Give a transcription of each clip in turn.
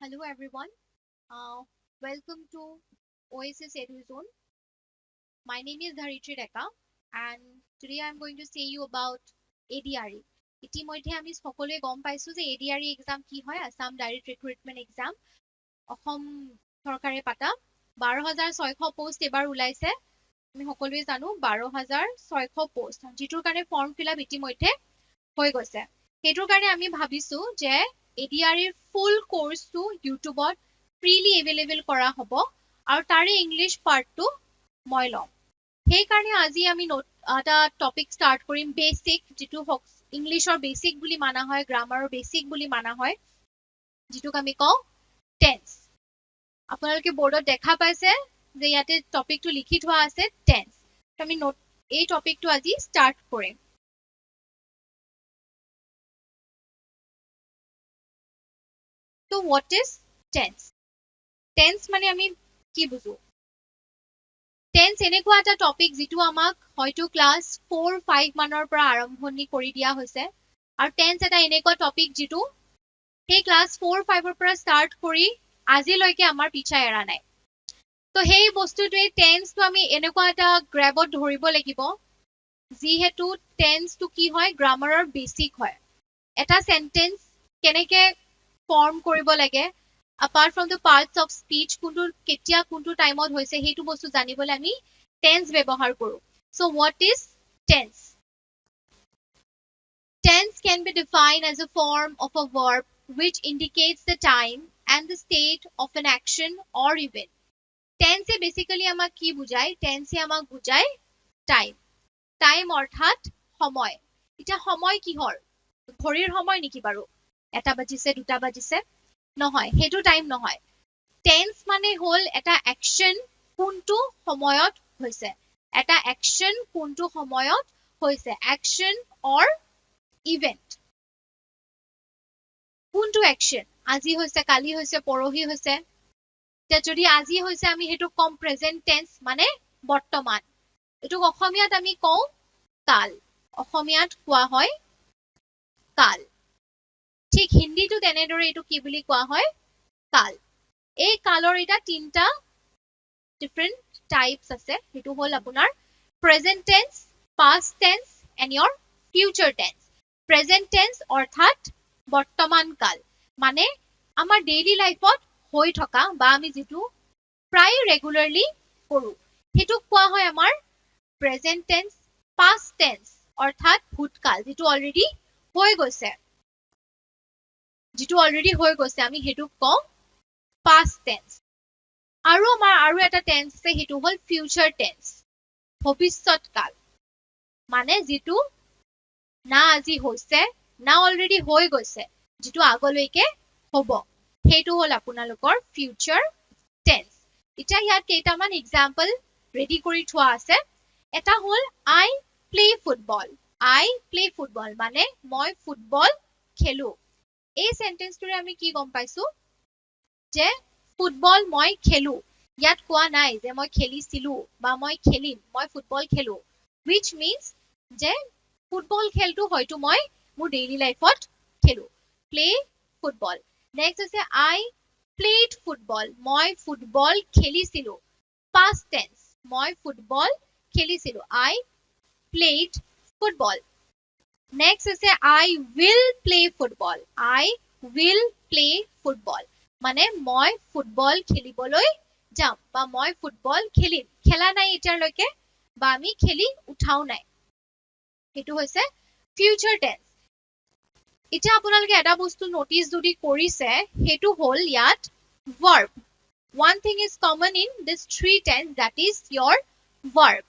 Hello everyone. Welcome to Oasis Edu Zone. My name is Dharitri Deka and today I'm going to say you about ADRE. ইতিমধ্যে আমি সকলোৱে গম পাইছো যে ADRE exam কি হয় আসাম ডাইৰেক্ট ৰিক্ৰুটমেন্ট এক্সাম অসম চৰকাৰে পাতা 12600 পোষ্ট এবাৰ ওলাইছে আমি সকলোৱে জানো 12600 পোষ্ট যিটোৰ কাৰণে ফৰ্ম ফিলআপ ইতিমধ্যে হৈ গৈছে সেইটোৰ কাৰণে আমি ভাবিছো যে ADRE ফুল কোৰ্সটো ইউটিউবত ফ্ৰীলি এভেইলেবল কৰা হ'ব আৰু তাৰে ইংলিশ পাৰ্টটো মই লম সেই কাৰণে আজি আমি এটা টপিক ষ্টাৰ্ট কৰিম বেসিক যেটো ইংলিশৰ বেসিক বুলি মানা হয় গ্ৰামাৰৰ বেসিক বুলি মানা হয় যেটোক আমি কওঁ টেন্স আপোনালোকে বোৰ্ডত দেখা পাইছে যে ইয়াতে টপিকটো লিখি থোৱা আছে টেন্স আমি এই টপিকটো আজি start Karim So what is tense? Tense মানে আমি কি বুঝো? Tense এনেকুৱা এটা টপিক যেটো আমাক হয়তো ক্লাস 4 5 মানৰ পৰা আৰম্ভণি কৰি দিয়া হৈছে আৰু tense এটা এনেকুৱা টপিক যেটো সেই ক্লাস 4 5 ৰ পৰা ষ্টাৰ্ট কৰি আজিলৈকে আমাৰ পিছা এৰা নাই তো সেই বস্তুটোৱে tense টো আমি এনেকুৱা এটা গ্ৰেবত ধৰিব লাগিব যিহেতু tense টো কি হয় গ্ৰামাৰৰ বেসিক হয় এটা সেন্টেন্স কেনেকে ফৰ্ম কৰিব লাগে apart from the parts of speech কোনটো কেতিয়া কোনটো টাইমত হৈছে হেতু বস্তু জানিবলৈ আমি tense ব্যৱহাৰ কৰো so what is tense tense can be defined as a form of a verb which indicates the time and the state of an action or event tense basically আমাক কি বুজায় tense আমাক বুজায় time time অৰ্থাৎ সময় এটা সময় কিহৰ ঘড়ীৰ সময় নেকি বাৰু এটা বাজিছে দুটা বাজিছে নহয় হেতু টাইম নহয় টেন্স মানে হল এটা অ্যাকশন কোনটো সময়ত হৈছে এটা অ্যাকশন কোনটো সময়ত হৈছে অ্যাকশন অর ইভেন্ট কোনটো অ্যাকশন আজি হৈছে কালি হৈছে পৰহি হৈছে তে যদি আজি হৈছে আমি হেতু কম প্ৰেজেন্ট টেন্স মানে বৰ্তমান এটু অসমীয়াত আমি কওঁ কাল অসমীয়াত কোৱা হয় কাল ঠিক হিন্দীটো তেনেদৰে এটু কি বুলি কোৱা হয় কাল এই কালৰ এটা তিনটা ডিফারেন্ট টাইপস আছে হেতু হল আপোনাৰ present tense past tense and your future tense present tense অৰ্থাৎ বৰ্তমান কাল মানে আমাৰ ডেইলি লাইফত হৈ থকা বা আমি যেটো প্ৰায় ৰেগুলাৰলি কৰো হেতু কোৱা হয় আমাৰ প্ৰেজেন্ট টেন্স পাস্ট টেন্স অৰ্থাৎ ভূতকাল যেটো অলৰেডি হৈ গৈছে যেটো অলৰেডি হৈ গৈছে আমি হেতু কওঁ past tense আৰু আমাৰ আৰু এটা টেন্স আছে হেতু হল ফিউচাৰ টেন্স ভৱিষ্যৎ কাল মানে যেটো না আজি হৈছে না অলৰেডি হৈ গৈছে যেটো আগলৈকে হ'ব হেতু হল আপোনালোকৰ ফিউচাৰ টেন্স এটা ইয়াত কেইটামান এক্সাম্পল ৰেডি কৰি থোৱা আছে এটা হল আই প্লে ফুটবল মানে মই ফুটবল খেলো এই সেন্টেন্সটোৰে আমি কি গম পাইছো যে ফুটবল মই খেলো ইয়াত কোৱা নাই যে মই খেলিছিলো বা মই খেলিম মই ফুটবল খেলো which means যে ফুটবল খেলটো হয়তো মই মোৰ ডেইলি লাইফত খেলো প্লে ফুটবল নেক্সট আছে আই প্লেড ফুটবল মই ফুটবল খেলিছিলো past tense মই ফুটবল খেলিছিলো আই প্লেড ফুটবল নেক্সট আছে I will play football I will play football মানে মই ফুটবল খেলিবলৈ যাম বা মই ফুটবল খেলিম খেলা নাই এতিয়ালৈকে বা আমি খেলি উঠাও নাই হেতু হৈছে ফিউচাৰ টেন্স এটা আপোনালোকে এটা বস্তু নোটিস যদি কৰিছে হেতু হল ইয়াত verb one thing is common in this three tense that is your verb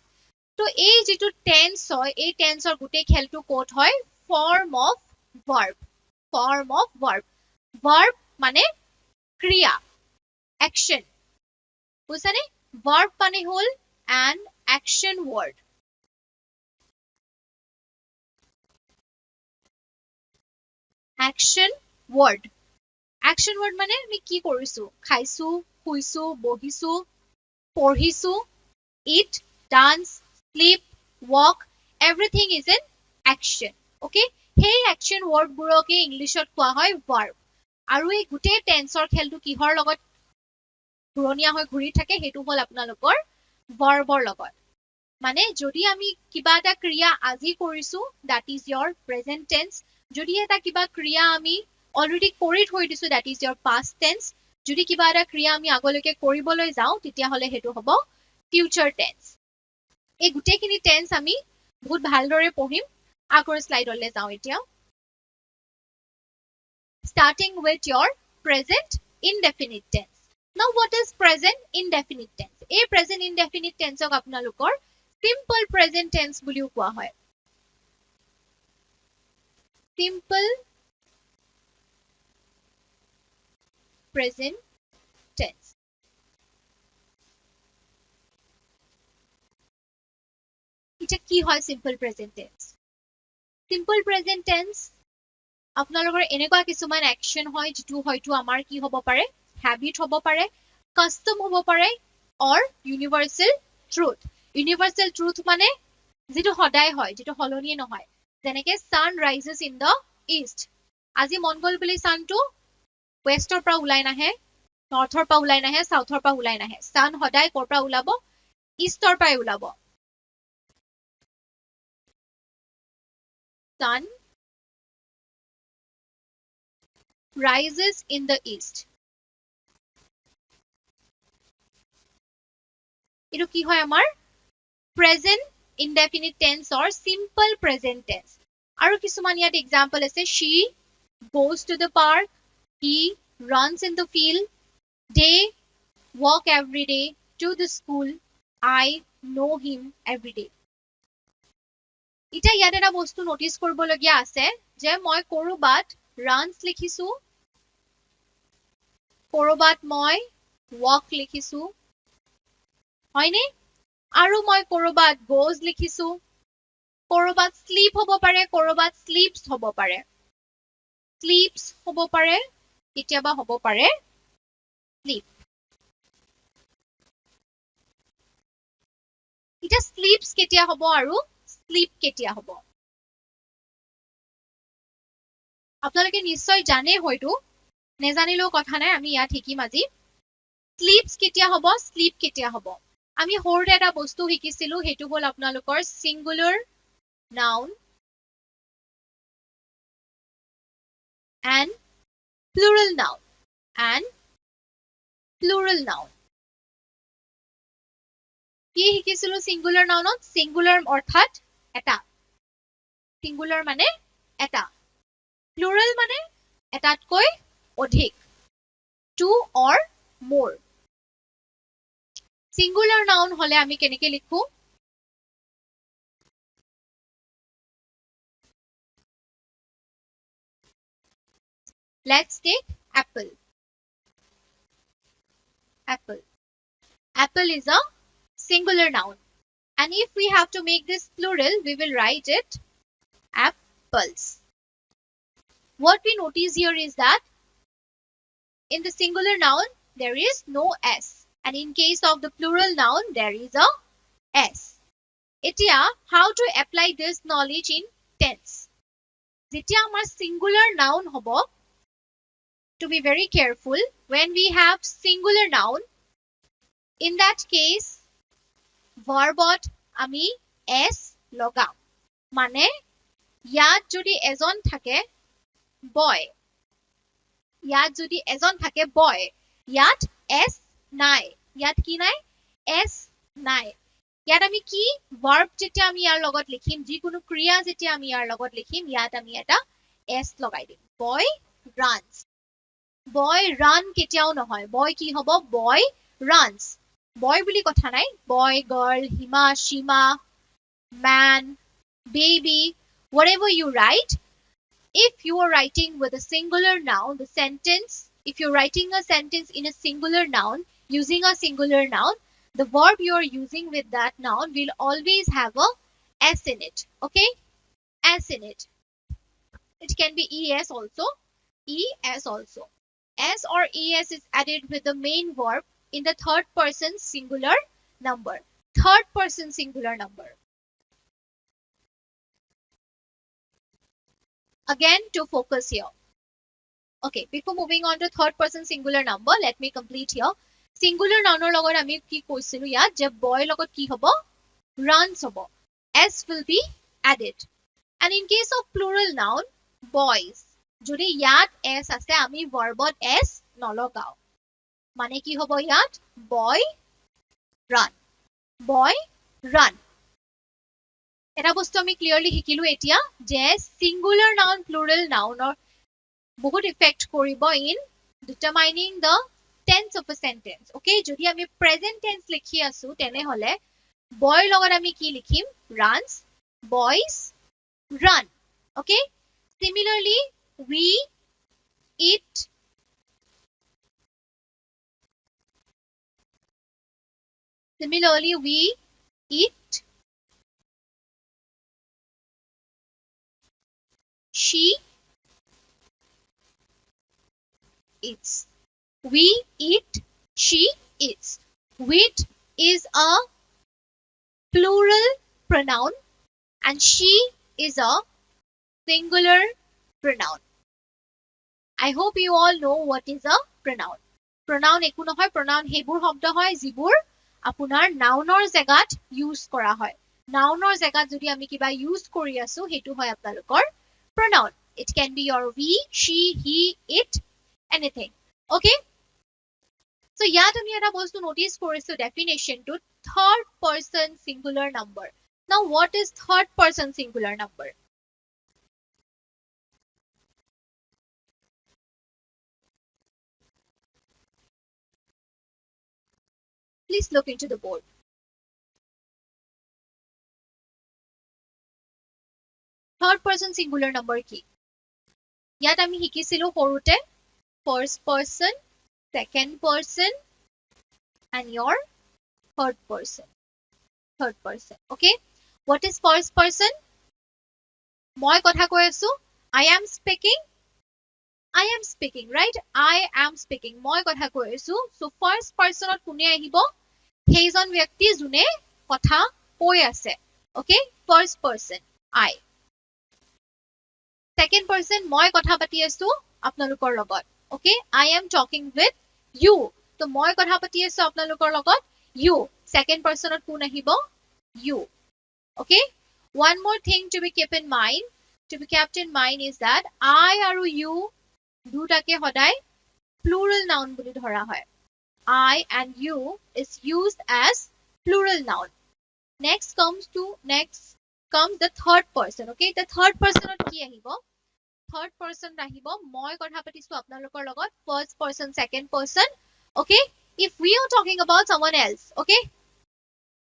তো এই যেটো টেন্স হয় এই টেন্সৰ গুটে খেলটো কোট হয় form of verb মানে ক্রিয়া action বুঝছানে verb মানে হল an action word action word মানে আমি কি কৰিছো খাইছো শুইছো বহিছো পঢ়িছো eat dance sleep walk everything is an action okay hey action word বুৰকে ইংলিশত কোৱা হয় verb আৰু এই গোটেই টেন্সৰ খেলটো কিহৰ লগত ঘূৰণীয়া হৈ ঘূৰি থাকে হেতু হল আপোনালোকৰ ভাৰ্বৰ লগত মানে যদি আমি কিবা এটা ক্ৰিয়া আজি কৰিছো that is your present tense যদি এটা কিবা ক্ৰিয়া আমি অলৰেডি কৰি থৈ দিছো that is your past tense যদি কিবা এটা ক্ৰিয়া আমি আগলৈকে কৰিবলৈ যাওঁ তেতিয়া হলে হেতু হ'ব future tense এই গোটেইখিনি টেন্স আমি বহুত ভালদৰে পঢ়িম আগৰ স্লাইডলৈ যাওঁ এতিয়া starting with your present indefinite tense. Now what is present indefinite tense? A present indefinite tense ok apnalokor simple present tense buliu koa hoy. Simple present tense. Eta ki hoy simple present tense? Simple present tense আপোনালোকৰ এনেকুৱা কিছুমান action হয় যেটো হয়তো আমাৰ কি হ'ব পাৰে habit হ'ব পাৰে custom হ'ব পাৰে or universal truth মানে যেটো সদায় হয় যেটো হলনিয়ে নহয় যেনেকে sun rises in the east আজি মন গল বুলি sunটো westৰ পৰা ওলাই নাহে northৰ পৰা ওলাই নাহে southৰ পৰা ওলাই নাহে sun সদায় কৰ পৰা ওলাব eastৰ পৰা ওলাব sun rises in the east এটো কি হয় আমাৰ present indefinite tense or simple present tense আৰু কিছুমান ইয়াত example আছে she goes to the park he runs in the field they walk every day to the school I know him every day এটা ইয়াত এটা বস্তু নোটিস কৰিবলগীয়া আছে যে মই কৰবাত runs লিখিছো কৰবাত মই walk লিখিছো হয়নে আৰু মই কৰবাত goes লিখিছো কৰবাত sleep হ'ব পাৰে কৰবাত sleeps হ'ব পাৰে sleeps হ'ব পাৰে কেতিয়াবা হ'ব পাৰে sleep এটা sleeps কেতিয়া হ'ব আৰু sleep কেতিয়া হ'ব আপোনালোকে নিশ্চয় জানে হয়তো নেজানিলেও কথা নাই আমি ইয়াত শিকিম আজি sleeps কেতিয়া হ'ব sleep কেতিয়া হ'ব আমি হৰতে এটা বস্তু শিকিছিলো হেতু হল আপোনালোকৰ singular noun and plural noun কি শিকিছিলো singular nounত singular অৰ্থাৎ এটা singular মানে এটা plural মানে এটাতকৈ অধিক two or more singular noun হলে আমি কেনেকে লিখো let's take apple apple is a singular noun and if we have to make this plural we will write it apples what we notice here is that in the singular noun there is no s and in case of the plural noun there is a s etia how to apply this knowledge in tense jetia amar singular noun hobo to be very careful when we have singular noun in that case verbot ami s logam mane yat jodi ejon thake boy ইয়াত যদি এজন থাকে boy ইয়াত s নাই ইয়াত কি নাই s নাই ইয়াত আমি কি verb যেতিয়া আমি ইয়াৰ লগত লিখিম যিকোনো ক্ৰিয়া যেতিয়া আমি ইয়াৰ লগত লিখিম ইয়াত আমি এটা s লগাই দিম boy run কেতিয়াও নহয় boy কি হ'ব boy runs boy বুলি কথা নাই boy girl hima shima man baby whatever you write if you are writing with a singular noun, the sentence, if you're writing a sentence in a singular noun, using a singular noun, the verb you are using with that noun will always have a s in it. Okay? S in it. It can be es also. Es also. S or es is added with the main verb in the third person singular number. Third person singular number. Again, to focus here. Okay, before moving on to third person singular number, let me complete here. Singular nounor লগত আমি কি কৈছিলো ইয়াত যে boy লগত কি হ'ব runs হ'ব, s will be added. And in case of plural noun boys, যদি ইয়াত s আছে আমি verbত s নলগাও, মানে কি হ'ব ইয়াত boy run, boy run. এটা বস্তু আমি ক্লিয়াৰলি শিকিলো এতিয়া যে singular noun plural nounৰ বহুত ইফেক্ট কৰিব in determining the tense of a sentence. Okay, যদি আমি present tense লিখি আছো তেনেহলে boy লগত আমি কি লিখিম runs, boys run. Okay, similarly we eat, she eats, we eat, she eats. Wheat is a plural pronoun and she is a singular pronoun. I hope you all know what is a pronoun. Pronoun একো নহয়, pronoun সেইবোৰ শব্দ হয় যিবোৰ আপোনাৰ নাউনৰ জেগাত use কৰা হয়। নাউনৰ জেগাত যদি আমি কিবা ইউজ কৰি আছো সেইটো হয় আপোনালোকৰ pronoun. It can be your we, she, he, it, anything. Okay? So ইয়াত আমি এটা বস্তু নোটিস কৰিছো definition-টো third person singular number. Now what is third person singular number? Please look into the board. Third person singular number কি? ইয়াত আমি শিকিছিলো সৰুতে first person, second person and your third person. Third person. Okay? What is first person? মই কথা কৈ আছো, I am speaking, right? I am speaking. মই কথা কৈ আছো. So first personত কোনে আহিব? সেইজন ব্যক্তি যোনে কথা কৈ আছে. Okay? First person, I. Second person, মই কথা পাতি আছো আপোনালোকৰ লগত. Okay? I am talking with you. তো মই কথা পাতি আছো আপোনালোকৰ লগত you. Second personত কোন আহিব? You. Okay? One more thing to be kept in mind is that I আৰু you দুটাকে সদায় plural noun বুলি ধৰা হয়. I and you is used as plural noun. Next comes the third person. Okay? The third person কি আহিব? Third person আহিব মই কথা পাতিছো আপোনালোকৰ লগত first person, second person. Okay? If we are talking about someone else, okay?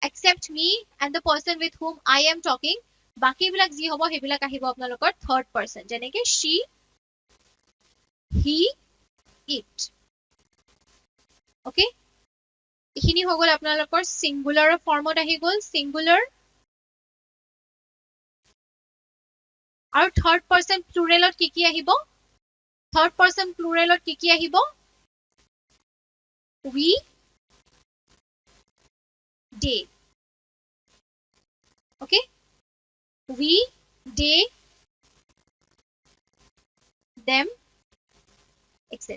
Except me and the person with whom I am talking, বাকি বিলাক যি হ'ব সেইবিলাক আহিব আপোনালোকৰ third person. যেনেকে she, he, it. Okay? এইখিনি হৈ গ'ল আপোনালোকৰ singular ফৰ্মত আহি গ'ল singular. আৰু third person pluralত কি আহিব? Third person pluralত কি আহিব? We, they. Okay? We, they, them, etc.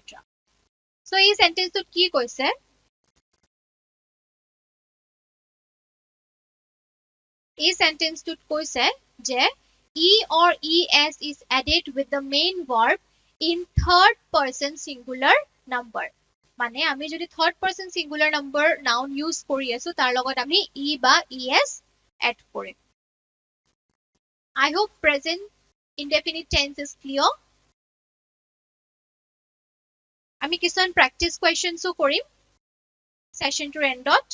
So এই সেন্টেন্সটোত কি কৈছে? এই সেন্টেন্সটোত কৈছে যে e or es is added with the main verb in third person singular number. মানে আমি যদি third person singular number noun use কৰি আছো তাৰ লগত আমি e বা es add Karim. I hope present indefinite tense is clear. আমি কিছুমান practice questions Karim session to endত.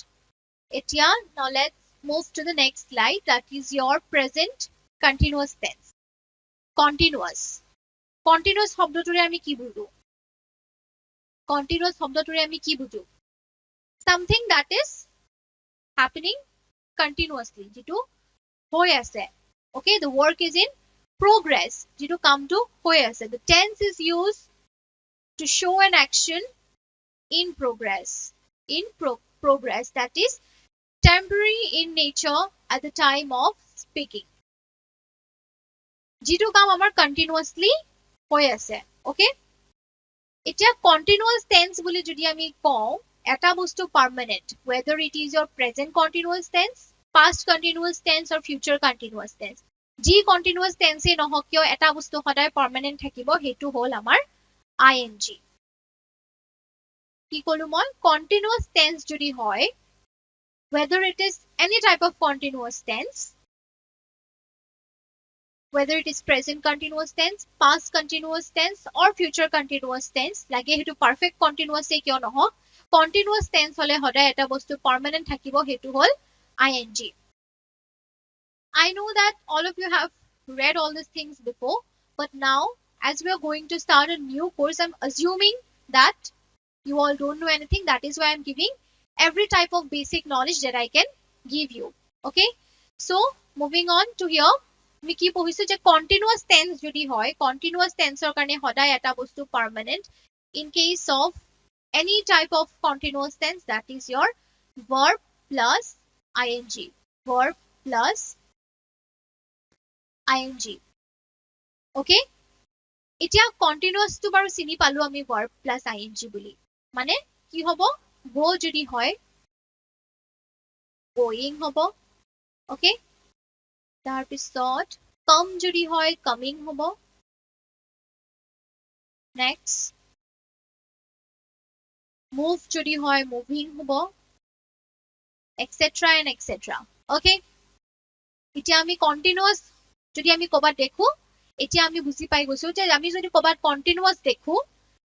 এতিয়া now let's move to the next slide, that is your present continuous tense. Continuous শব্দটোৰে আমি কি বুজো? Continuous শব্দটোৰে আমি কি বুজো? Something that is happening continuously, যিটো হৈ আছে. Okay, the work is in progress, যিটো কামটো হৈ আছে. The tense is used to show an action in progress. Progress, that is temporary in nature at the time of speaking. যিটো কাম আমাৰ continuously হৈ আছে. Okay? এতিয়া continuous tense বুলি যদি আমি কওঁ এটা বস্তু permanent whether it is your present continuous tense past continuous tense or future continuous tense যি continuous tense নহওক কিয় এটা বস্তু সদায় permanent থাকিব হেতু হল আমাৰ ing কি কলো মই continuous tense যদি হয় whether it is any type of continuous tense whether it is present continuous tense, past continuous tense, or future continuous tense, লাগে হেতু perfect continuous কিয় নহওক, continuous tense হলে সদায় এটা বস্তু permanent থাকিব হেতু হল ing. I know that all of you have read all these things before, but now as we are going to start a new course, I'm assuming that you all don't know anything. That is why I'm giving every type of basic knowledge that I can give you. Okay, so moving on to here. আমি কি পঢ়িছো যে continuous tense যদি হয় continuous টেন্সৰ কাৰণে সদায় এটা বস্তু permanent in case of any type of continuous tense that is your verb plus ing verb plus ing okay এতিয়া কন্টিনিউয়াস টো বাৰু চিনি পালো আমি verb plus ing বুলি মানে কি হ'ব go যদি হয় going হ'ব okay তাৰ পিছত come যদি হয় coming হ'ব next move যদি হয় moving হ'ব etc and etc okay এতিয়া আমি কন্টিনিউয়াস যদি আমি কবাত দেখো এতিয়া আমি বুজি পাই গৈছো যে আমি যদি কবাত কন্টিনিউয়াস দেখো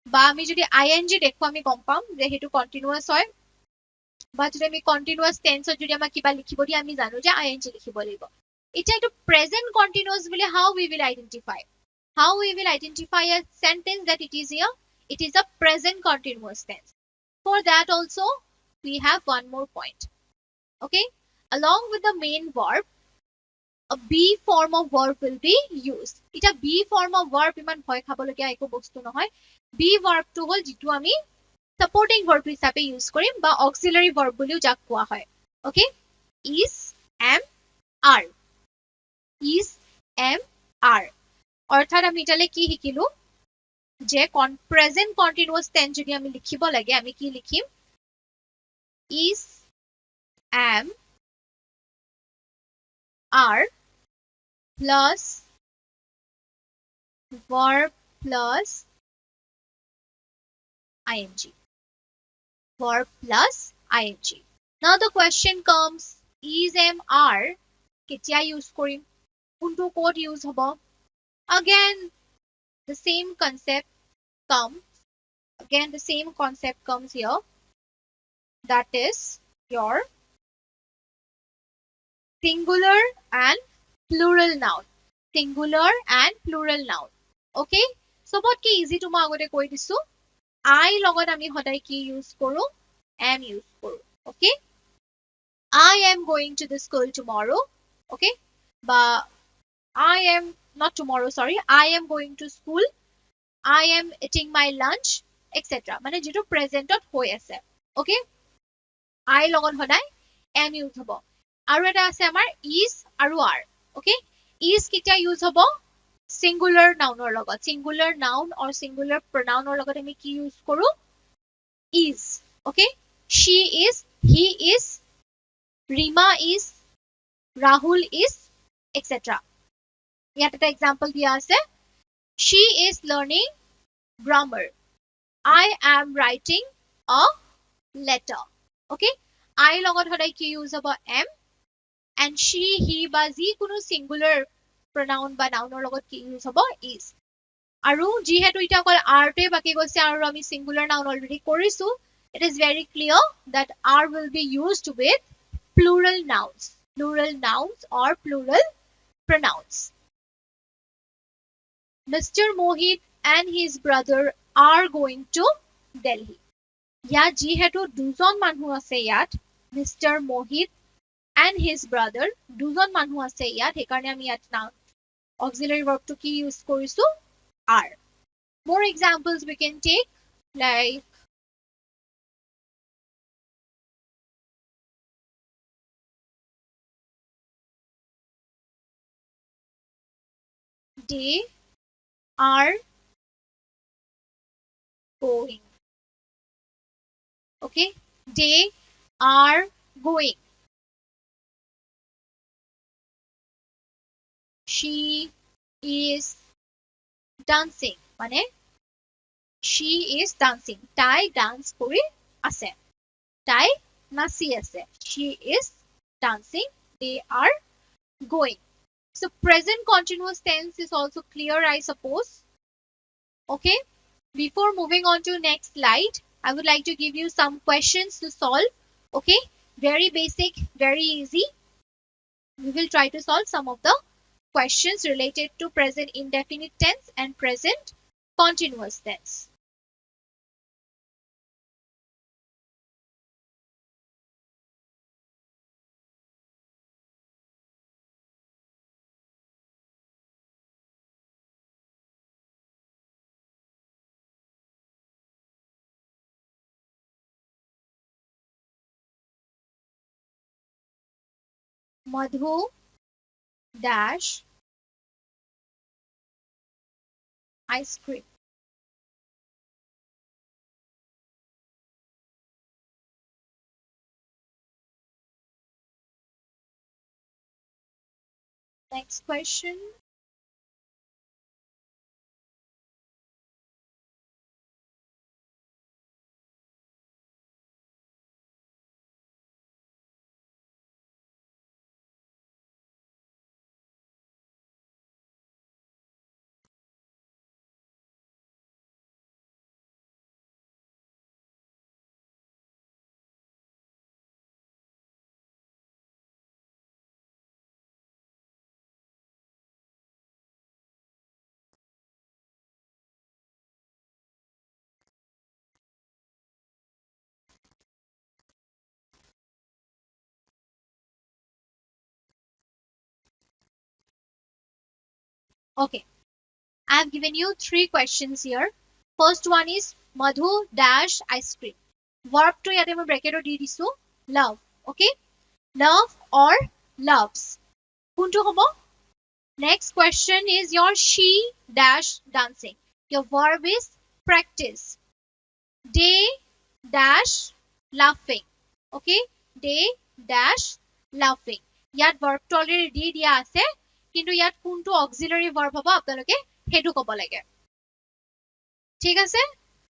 বা আমি যদি ing দেখো আমি গম পাম যে হেতু কন্টিনিউয়াস হয় বা যদি আমি কন্টিনিউয়াস টেন্সত যদি আমাক কিবা লিখিব দি আমি জানো যে ing লিখিব লাগিব এটা এটো present continuous bully how we will identify a sentence that it is a present continuous tense for that also we have one more point okay along with the main verb a be form of verb will be used এটা be form of verb ইমান ভয় খাবলগীয়া একো বস্তু নহয় be verb টো হল যেটো আমি supporting verb হিচাপে ইউজ কৰিম বা auxiliary verb বুলিও যাক কোৱা হয় okay is am are is am are অৰ্থাৎ আমি ইটালে কি শিকিলো যে present continuous tense যদি আমি লিখিব লাগে আমি কি লিখিম is am are plus verb plus ing verb plus ing now the question comes is am are কেতিয়া ইউজ কৰিম কোনটো কোড ইউজ হ'ব again the same concept comes here that is your singular and plural noun okay সবতকে easy তো মই আগতে কৈ দিছো I লগত আমি সদায় কি ইউজ কৰো am ইউজ কৰো okay I am going to the school tomorrow okay বা I am not tomorrow sorry I am going to school I am eating my lunch etc মানে যেটো প্রেজেন্টত হৈ আছে okay I লগত সদায় am ইউজ হ'ব আৰু এটা আছে আমাৰ is আৰু are okay is কেতিয়া ইউজ হ'ব singular nounৰ লগত singular noun or singular pronounৰ লগত আমি কি ইউজ কৰো is okay she is he is Rima is Rahul is etc ইয়াত এটা example দিয়া আছে she is learning grammar I am writing a letter okay I লগত সদায় কি ইউজ হ'ব am and she he বা যিকোনো singular pronoun বা nounৰ লগত কি ইউজ হ'ব is আৰু যিহেতু এটা অকল are টোৱে বাকি গৈছে আৰু আমি singular noun already কৰিছো it is very clear that are will be used with plural nouns or plural pronouns Mr. Mohit and his brother are going to Delhi ইয়াত যিহেতু দুজন মানুহ আছে ইয়াত Mr. Mohit and his brother দুজন মানুহ আছে ইয়াত সেইকাৰণে আমি ইয়াত noun auxiliary verb to কি use কৰিছো are more examples we can take like they are going. Okay, they are going. She is dancing. মানে she is dancing. তাই dance কৰি আছে. তাই নাচি আছে. She is dancing. They are going. So present continuous tense is also clear, I suppose. Okay. Before moving on to next slide, I would like to give you some questions to solve. Okay. Very basic, very easy. We will try to solve some of the questions related to present indefinite tense and present continuous tense. Madhu dash ice cream. Next question. Okay, I have given you 3 questions here. First one is Madhu dash ice cream. Verb to yate moi bracket di disu love. Okay, love or loves. Kuntu hobo? Next question is your she dash dancing. Your verb is practice. They dash laughing. Okay, they dash laughing. Yat verb to already di dia ase. কিন্তু ইয়াত কোনটো অক্সিলাৰি verb হ'ব আপোনালোকে হেতু ক'ব লাগে ঠিক আছে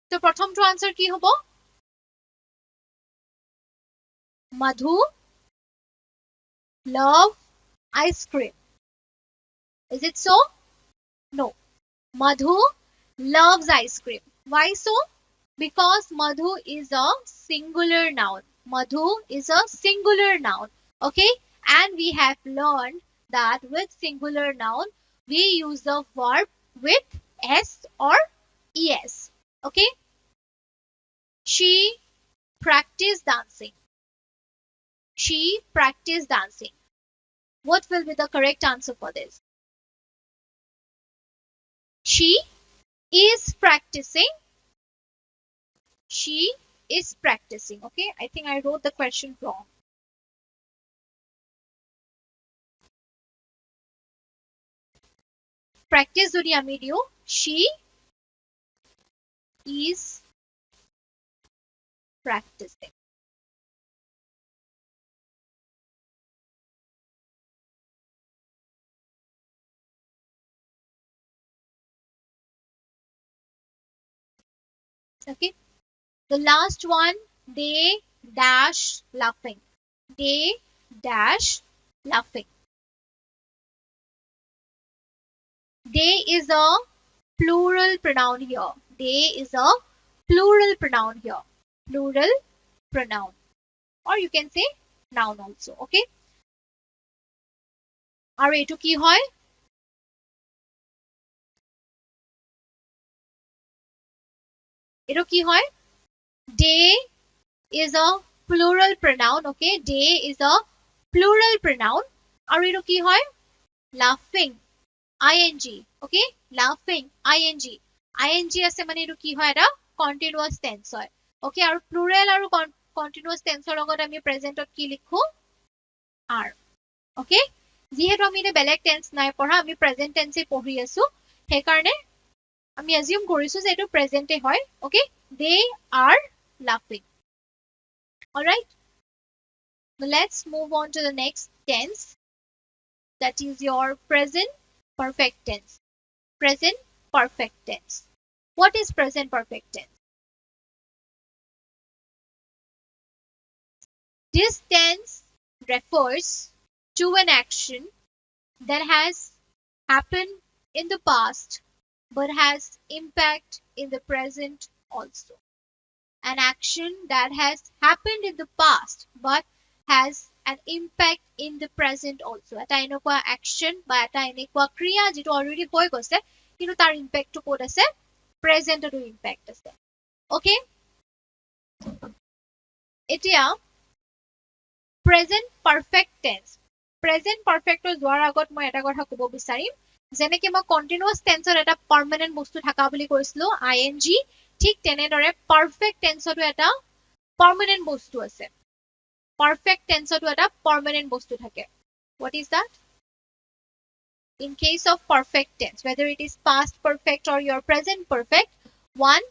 তো প্ৰথমটো আনসাৰ কি হ'ব Madhu love ice cream. Is it so? No. Madhu loves ice cream. Why so? Because Madhu is a singular noun. Madhu is a singular noun. Okay? And we have learned that with singular noun, we use the verb with s or es. Okay? She practiced dancing. She practiced dancing. What will be the correct answer for this? She is practicing. She is practicing. Okay? I think I wrote the question wrong. Practice jodi ami diu she is practicing. Okay, the last one, they dash laughing. They dash laughing. They is a plural pronoun here. They is a plural pronoun here. Plural pronoun. Or you can say noun also. Okay. Are etu ki hoy? Etu ki hoy? They is a plural pronoun. Okay. They is a plural pronoun. Are etu ki hoy? Laughing. ing. Okay. Laughing. ing. ing ase mane etu ki hoy eta continuous tense hoy. Okay. Aru plural aru continuous tense logot ami present ot ki likho are. Okay. যিহেতু আমি এটা বেলেগ tense নাই পঢ়া আমি present টেন্সে পঢ়ি আছো সেই কাৰণে আমি অ্যাজিউম কৰিছো যে এটো প্ৰেজেন্টে হয় ওকে They are laughing. Alright. Now let's move on to the next tense. That is your present perfect tense. Present perfect tense. What is present perfect tense? This tense refers to an action that has happened in the past but has impact in the present also. An action that has happened in the past but has an impact in the present also. এটা এনেকুৱা action বা এটা এনেকুৱা ক্ৰিয়া যেটো already হৈ গৈছে কিন্তু তাৰ impact টো ক'ত আছে? Present টো impact আছে. Okay? এতিয়া present perfect tense. Present perfect যোৱাৰ আগত মই এটা কথা ক'ব বিচাৰিম যেনেকে মই continuous tense এটা permanent বস্তু থাকা বুলি কৈছিলো ing ঠিক তেনেদৰে perfect tense এটা permanent বস্তু আছে. Perfect tense এটা permanent বস্তু থাকে. What is that? In case of perfect tense, whether it is past perfect or your present perfect, one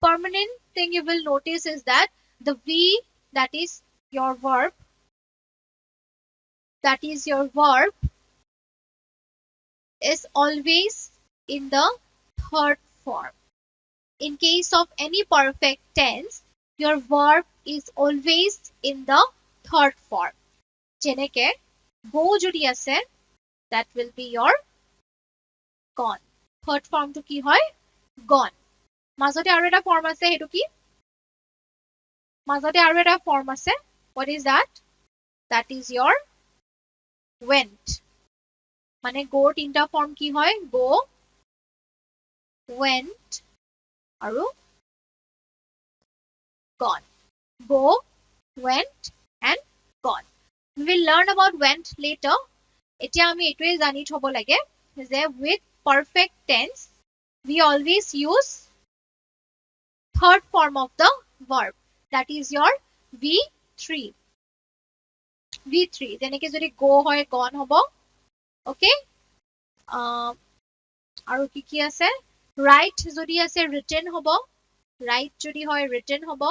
permanent thing you will notice is that the V, that is your verb, is always in the third form. In case of any perfect tense, your verb is always in the third form. যেনেকে go যদি আছে, that will be your gone. Third form to কি হয়? Gone. মাজতে আৰু এটা form আছে হেতু কি? মাজতে আৰু এটা form আছে. What is that? That is your went. মানে go তিনটা form কি হয়? Go, went আৰু gone. Go, went and gone. We will learn about went later. এতিয়া আমি এটোৱে জানি থব লাগে যে with perfect tense we always use third form of the verb, that is your V3. V3 যেনেকে যদি go হয় gone হ'ব. Okay? আৰু কি কি আছে? Write যদি আছে written হ'ব. Write যদি হয় written হ'ব.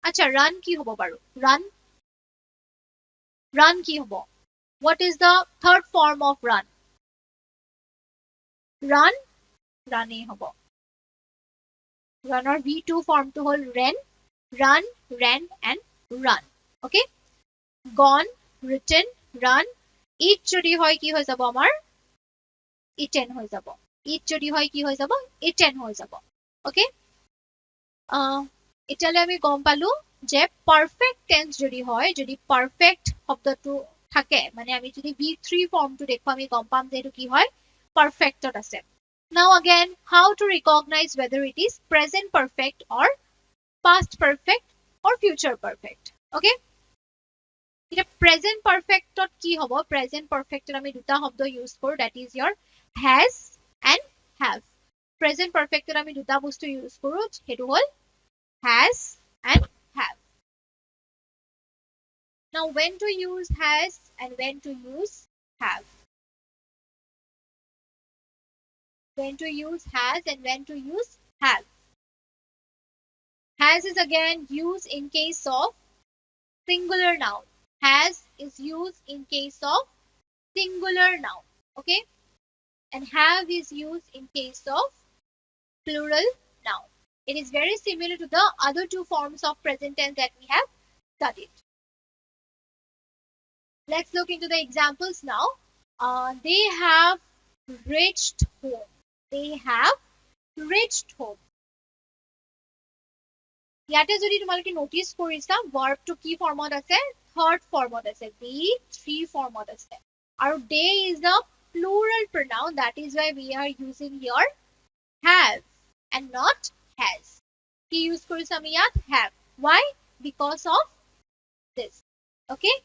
আচ্ছা run কি হ'ব বাৰু? Run কি হ'ব? What is the third form of run? Run, runএ হ'ব. Runৰ V2 form to হ'ল ran, ran and run. Okay? Gone, written, run. Eat যদি হয় কি হৈ যাব আমাৰ? Eaten হৈ যাব. Eat যদি হয় কি হৈ যাব? Eaten হৈ যাব. Okay? এতিয়ালৈ আমি গম পালো যে perfect tense যদি হয়, যদি perfect শব্দটো থাকে মানে আমি যদি V3 ফৰ্মটো দেখো আমি গম পাম যে এটো কি হয়? Perfectত আছে. Now again, how to recognize whether it is present perfect or past perfect or future perfect. Okay? It present perfectত কি হ'ব? Present perfectত আমি দুটা শব্দ ইউজ কৰো, that is your has and have. Present perfectত আমি দুটা বস্তু ইউজ কৰো, হেতু হ'ল has and have. Now when to use has and when to use have? When to use has and when to use have? Has is again used in case of singular noun. Has is used in case of singular noun. Okay? And have is used in case of plural noun. It is very similar to the other two forms of present tense that we have studied. Let's look into the examples now. They have reached home. They have reached home. ইয়াতে যদি তোমালোকে notice কৰিছা ভাৰ্বটো কি ফৰ্মত আছে? Third ফৰ্মত আছে, V3 ফৰ্মত আছে. আৰু they is the plural pronoun, that is why we are using here have and not has. কি ইউজ কৰিছো আমি ইয়াত? Have. Why? Because of this. Okay?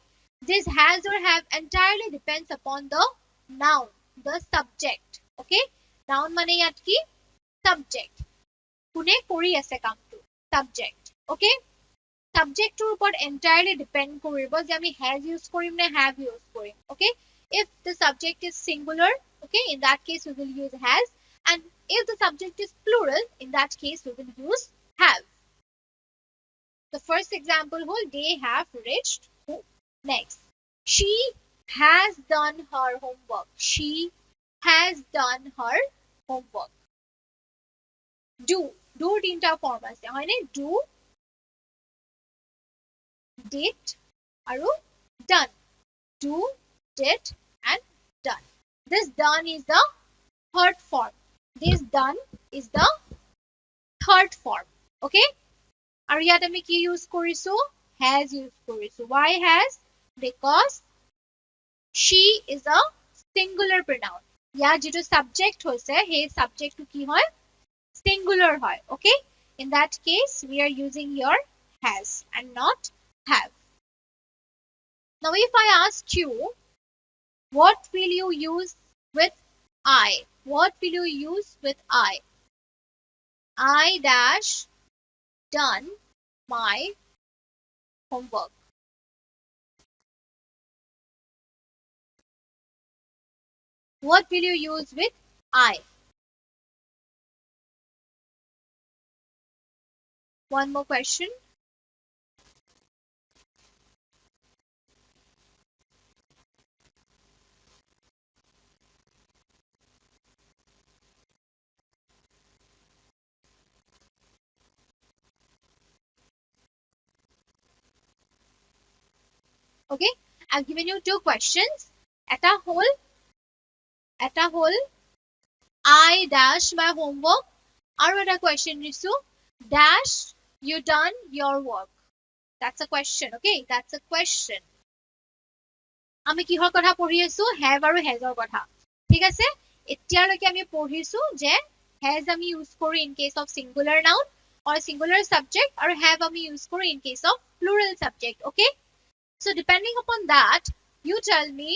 This has or have entirely depends upon the noun, the subject. Okay? Noun মানে ইয়াত কি? Subject. কোনে কৰি আছে কামটো? Subject. Okay? Subject টোৰ ওপৰত entirely depend কৰিব যে আমি has use কৰিম নে have use Karim. Okay? If the subject is singular, okay, in that case we will use has, and if the subject is plural, in that case we will use have. The first example whole, they have reached home. Next, she has done her homework. She has done her homework. Do তিনটা form আছে হয়নে? Do, did আৰু done. Do, did and done. This done is the third form. This done is the third form. Okay? আৰু ইয়াত আমি কি use কৰিছো? Has use কৰিছো. Why has? Because she is a singular pronoun. ইয়াৰ যিটো subject হৈছে সেই subject কি হয়? Singular হয়. Okay? In that case, we are using your has and not have. Now, if I ask you, what will you use with I? What will you use with I? I dash done my homework. What will you use with I? One more question. Okay, I've given you two questions. Eta whole, I dash my homework. Aru eta question disu, dash you done your work. That's a question. Okay, that's a question. আমি কিহৰ কথা পঢ়ি আছো? Have আৰু has ৰ কথা. ঠিক আছে? এতিয়ালৈকে আমি পঢ়িছো যে has আমি ইউজ কৰো in case of singular noun or singular subject, আৰু have আমি ইউজ কৰো in case of plural subject. Okay? So depending upon that, you tell me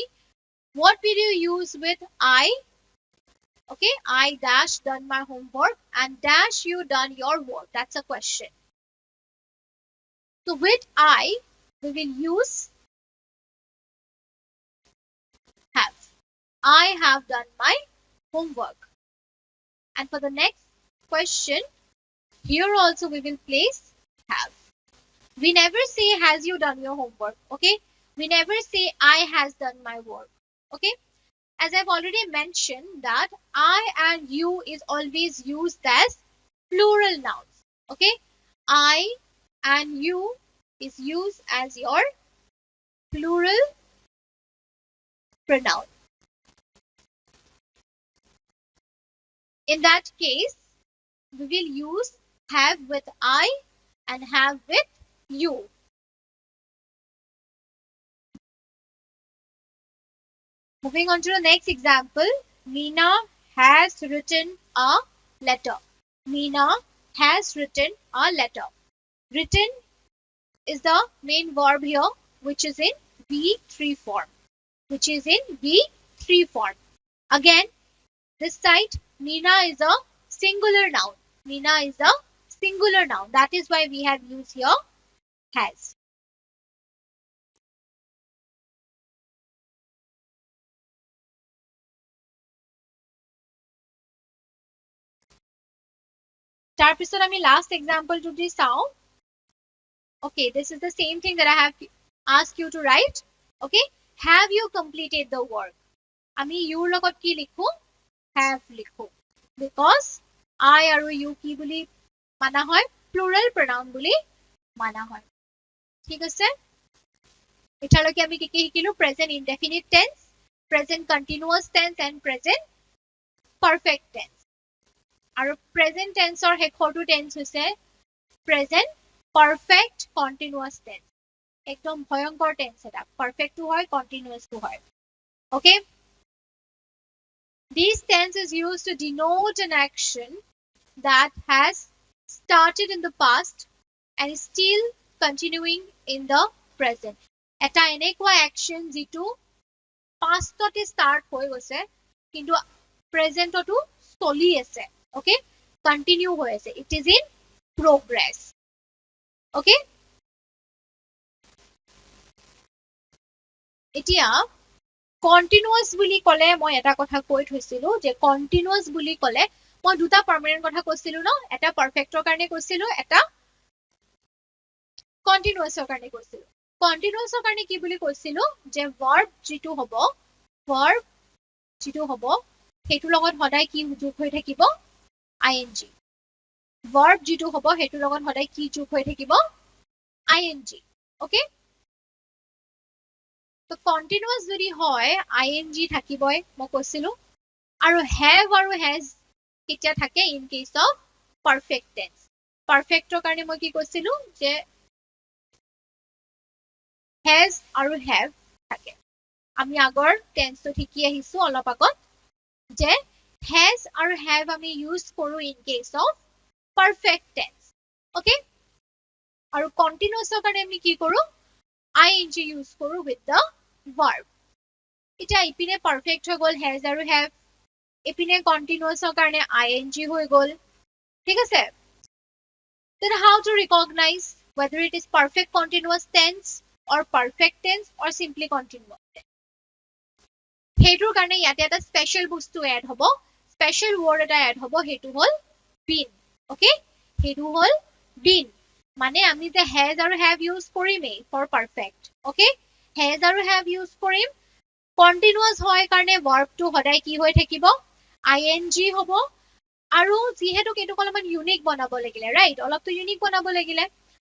what will you use with I? Okay, I dash done my homework and dash you done your work. That's a question. So with I, we will use have. I have done my homework. And for the next question, here also we will place have. We never say has you done your homework. Okay, we never say I has done my work. Okay, as I've already mentioned that I and you is always used as plural nouns. Okay, I and you is used as your plural pronoun. In that case, we will use have with I and have with you. Moving on to the next example, Meena has written a letter. Meena has written a letter. Written is the main verb here, which is in V3 form. Which is in V3 form. Again, this side, Meena is a singular noun. Meena is a singular noun. That is why we have used here has. তাৰপিছত আমি last example to দি চাওঁ. Okay, this is the same thing that I have asked you to write. Okay, have you completed the work? আমি your লগত কি লিখো? Have লিখো. Because I আৰু you কি বুলি মানা হয়? Plural pronoun বুলি মানা হয়. ঠিক আছে? এতিয়ালৈকে আমি কি কি শিকিলো? Present indefinite tense, present continuous tense and present perfect tense. আৰু present tense or শেষৰটো tense হৈছে present perfect continuous tense. একদম ভয়ংকৰ tense এটা. Perfect to হয়, continuous to হয়. Okay? These tense is used to denote an action that has started in the past and is still continuing in the present. এটা এনেকুৱা action যিটো pastতে start হৈ গৈছে কিন্তু presentতো চলি আছে. Okay? Continue হৈ আছে. It is in progress. Okay? এতিয়া continuous বুলি ক'লে মই এটা কথা কৈ থৈছিলো যে continuous বুলি ক'লে মই দুটা পার্মানেন্ট কথা কৈছিলো ন, এটা পারফেক্টৰ কাৰণে কৈছিলো, এটা কন্টিনিউয়াসৰ কাৰণে কৈছিলো। কন্টিনিউয়াসৰ কাৰণে কি বুলি কৈছিলো যে ভার্ব যেটো হ'ব, ভার্ব যেটো হ'ব সেইটোৰ লগত সদায় কি যোগ হৈ থাকিব, আইএনজি। ভার্ব যেটো হ'ব সেইটোৰ লগত সদায় কি যোগ হৈ থাকিব, আইএনজি। ওকে, তো কন্টিনিউয়াস যদি হয় আইএনজি থাকিবই, মই কৈছিলো। আৰু হ্যাভ আৰু হ্যাজ কেতিয়া থাকে, in case of perfect tense. পারফেক্টৰ কাৰণে মই কি কৈছিলো যে হ্যাজ আৰু হ্যাভ থাকে। আমি আগৰ টেন্সটো শিকি আহিছো অলপ আগত যে হ্যাজ আৰু হ্যাভ আমি ইউজ কৰো in case of perfect tense. Okay, আৰু কন্টিনিউয়াসৰ কাৰণে আমি কি কৰো, আইএনজি ইউজ কৰো উইথ দ্য ভার্ব। এতিয়া ইপিনে পারফেক্ট হৈ গ'ল হ্যাজ আৰু হ্যাভ, ইপিনে কন্টিনিউয়াসৰ কাৰণে আইএনজি হৈ গ'ল। ঠিক আছে, then how to recognize whether it is perfect continuous tense or perfect tense or simply continuous tense? সেইটোৰ কাৰণে ইয়াতে এটা স্পেশাল বস্তু এড হ'ব, স্পেশাল ৱৰ্ড এটা এড হ'ব, সেইটো হ'ল been। ওকে, সেইটো হ'ল been। মানে আমি যে has আৰু have ইউজ কৰিমেই for perfect। ওকে, has আৰু have ইউজ কৰিম, কন্টিনিউয়াস হয় কাৰণে ভার্বটো সদায় কি হৈ থাকিব, আইএনজি হ'ব। আৰু যিহেতু এইটোক অলপমান ইউনিক বনাব লাগিলে, ৰাইট, অলপতো ইউনিক বনাব লাগিলে,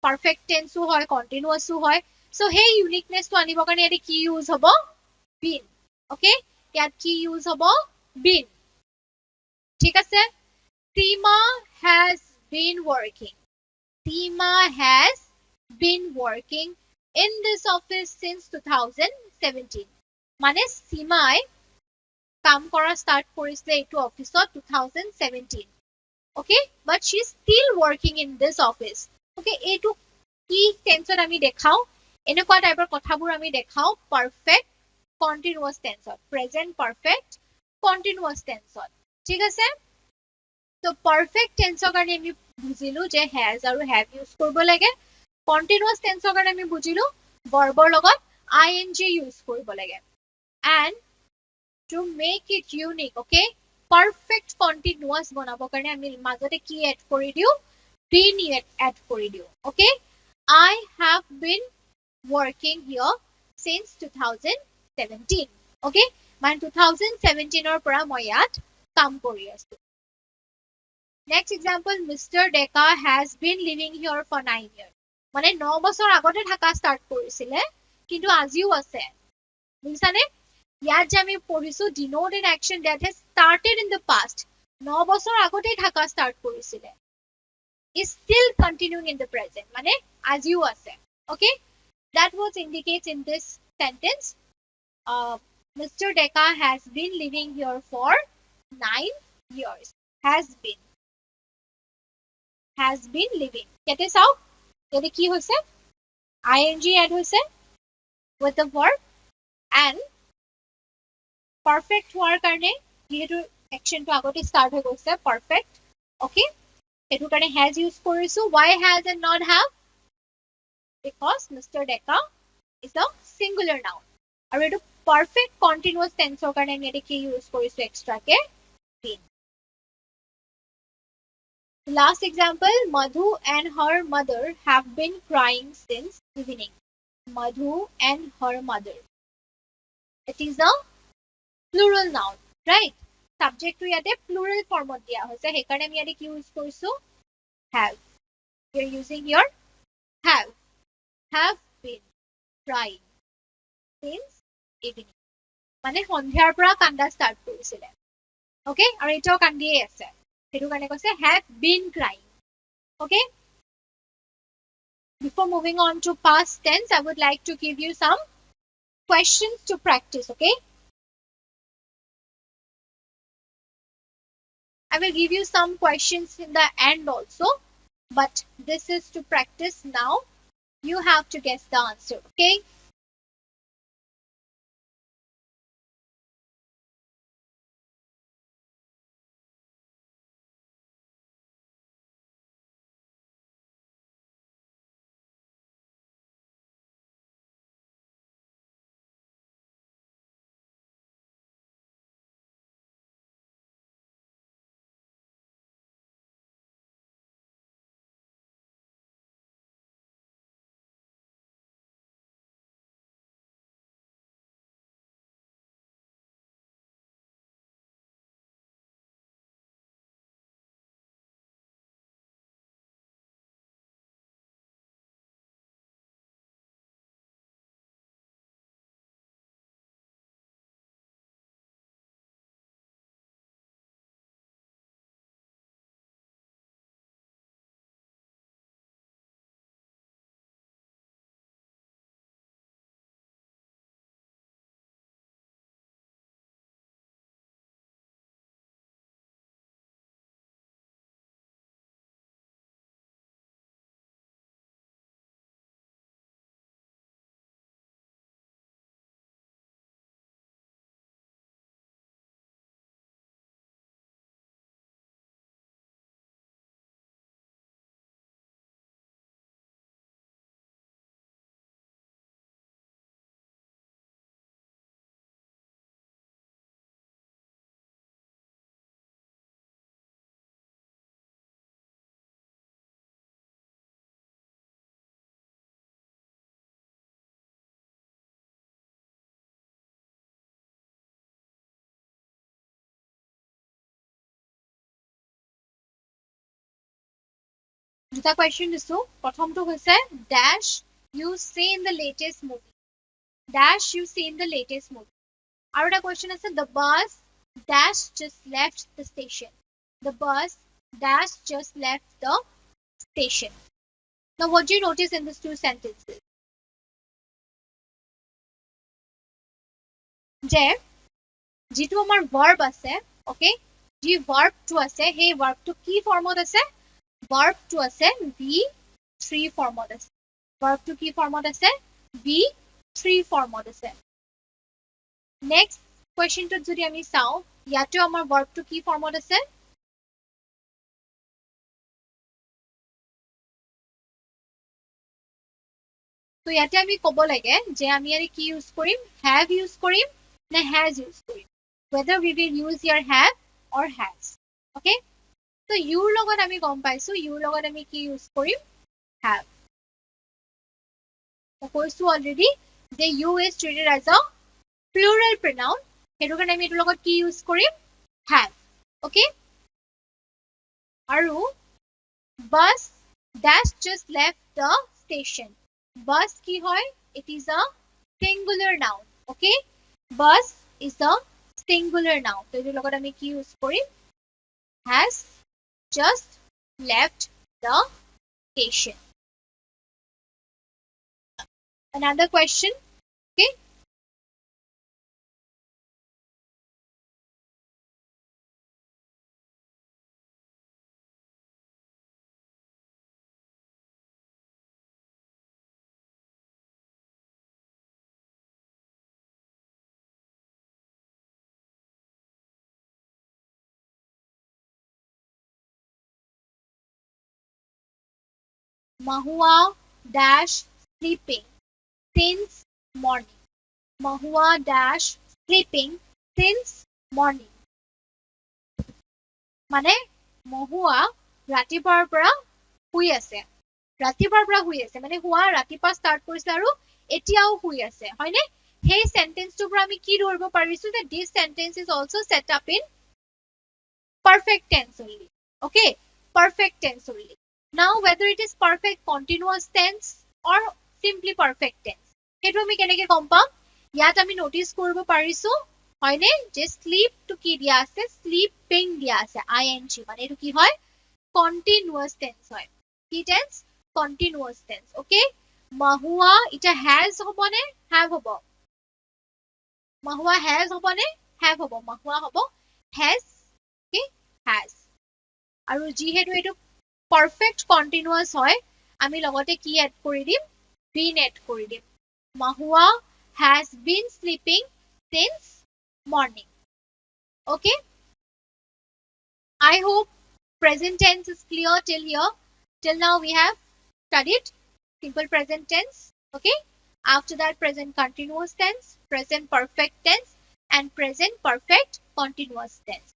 পারফেক্ট টেন্সও হয় কন্টিনিউয়াসও হয়, সো সেই ইউনিকনেসটো আনিবৰ কাৰণে ইয়াতে কি ইউজ হ'ব, been। ওকে, ইয়াত কি ইউজ হ'ব, been। ঠিক আছে, Seema has been working, Seema has been working in this office since 2017। মানে সীমাই কাম কৰা স্টার্ট কৰিছিলে এইটো অফিসত 2017। okay, but she is still working in this office। okay, এইটো কি টেন্সত আমি দেখাও, এনেকুৱা টাইপৰ কথাবোৰ আমি দেখাও পারফেক্ট কন্টিনিউয়াস টেন্সত, প্রেজেন্ট পারফেক্ট কন্টিনিউয়াস টেন্সত। ঠিক আছে, তো পারফেক্ট টেন্সৰ কাৰণে আমি বুজিলো যে হ্যাজ আৰু হ্যাভ ইউজ কৰিব লাগে, কন্টিনিউয়াস টেন্সৰ কাৰণে আমি বুজিলো ভার্বৰ লগত আইএনজি ইউজ কৰিব লাগে। and to make it unique, okay, perfect continuous বনাবৰ কাৰণে আমি মাজতে কি এড কৰি দিও, been এড কৰি দিও। okay, I have been working here since 2017। okay, মানে 2017 ৰ পৰা মই ইয়াত কাম কৰি আছো। next example, Mr. Deka has been living here for 9 years। মানে 9 বছৰ আগতে থাকা ষ্টাৰ্ট কৰিছিলে কিন্তু আজিও আছে, বুজিছানে? ইয়াত যে আমি পঢ়িছো denote an action that has started in the past, 9 বছৰ আগতে থাকা ষ্টাৰ্ট কৰিছিলে, is still continuing in the present, মানে আজিও আছে। okay, that was indicates in this sentence, Mr. Deka has been living here for 9 years। has been living, ইয়াতে চাওক ইয়াতে কি হৈছে, ing add হৈছে with the verb, and perfect হোৱাৰ কাৰণে যেহেতু একশনটো আগতে স্টার্ট হৈ গৈছে পারফেক্ট। ওকে, সেইটো কাৰণে has ইউজ কৰিছো। why has and not have, because Mr. Deka is a singular noun। আৰু এইটো পারফেক্ট কন্টিনিউয়াস টেন্সৰ কাৰণে আমি এটা কি ইউজ কৰিছো এক্সট্ৰাকে, been। last example, Madhu and her mother have been crying since evening। Madhu and her mother, it is a plural noun, right? Subject to ইয়াতে plural formত দিয়া হৈছে, সেইকাৰণে আমি ইয়াতে কি ইউজ কৰিছো, have। we are using here have been crying since evening, মানে সন্ধিয়াৰ পৰা কান্দা ষ্টাৰ্ট কৰিছিলে। okay, আৰু এতিয়াও কান্দিয়ে আছে, সেইটো কাৰণে কৈছে have been crying। okay, before moving on to past tense, I would like to give you some questions to practice। okay, I will give you some questions in the end also, but this is to practice now, you have to guess the answer। okay, দুটা question দিছো প্ৰথমটো হৈছে dash you see in the latest movie dash you see in the latest movie আৰু এটা question আছে the bus dash just left the station the bus dash just left the station now what do you notice in these two sentences যে যিটো আমাৰ verb আছে okay যি verb টো আছে সেই verb টো কি ফৰ্মত আছে verb টো আছে v3 ফৰ্মত আছে verb টো কি ফৰ্মত আছে v3 ফৰ্মত আছে নেক্সট কোৱেশ্চনটোত যদি আমি চাও ইয়াতে আমাৰ verb টো কি ফৰ্মত আছে তো ইয়াতে আমি ক'ব লাগে যে আমি ইয়াৰে কি ইউজ কৰিম have ইউজ কৰিম নে has use Karim whether we will use your have or has okay তো your লগত আমি গম পাইছো your লগত আমি কি ইউজ কৰিম have কৈছো already যে you is treated as a plural pronoun সেইটো কাৰণে আমি এটোৰ লগত কি ইউজ কৰিম have okay আৰু bus dash just left the station bus কি হয় it is a singular noun okay bus is a singular noun তো এটোৰ লগত আমি কি use Karim has just left the station another question okay Mahua dash sleeping since morning. Mahua dash sleeping since morning. মানে মহুয়া ৰাতিপুৱাৰ পৰা শুই আছে ৰাতিপুৱাৰ পৰা শুই আছে মানে শুৱা ৰাতিপুৱা ষ্টাৰ্ট কৰিছে আৰু এতিয়াও শুই আছে হয়নে সেই সেন্টেন্সটোৰ পৰা আমি কি ধৰিব পাৰিছো যে this sentence is also set up in perfect tense only okay perfect tense only now whether it is perfect continuous tense or simply perfect tense সেইটো আমি কেনেকৈ গম পাম ইয়াত আমি নোটিস কৰিব পাৰিছো হয়নে যে sleep to কি দিয়া আছে sleeping দিয়া আছে ing মানে এটো কি হয় continuous tense হয় কি tense continuous tense okay mahua এটা has হবনে have হব mahua has হবনে have হব mahua হব has okay has আৰু যিহেতু এটো perfect continuous হয় আমি লগতে কি এড কৰি দিম been এড কৰি দিম mahua has been sleeping since morning okay I hope present tense is clear till here till now we have studied simple present tense okay after that present continuous tense present perfect tense and present perfect continuous tense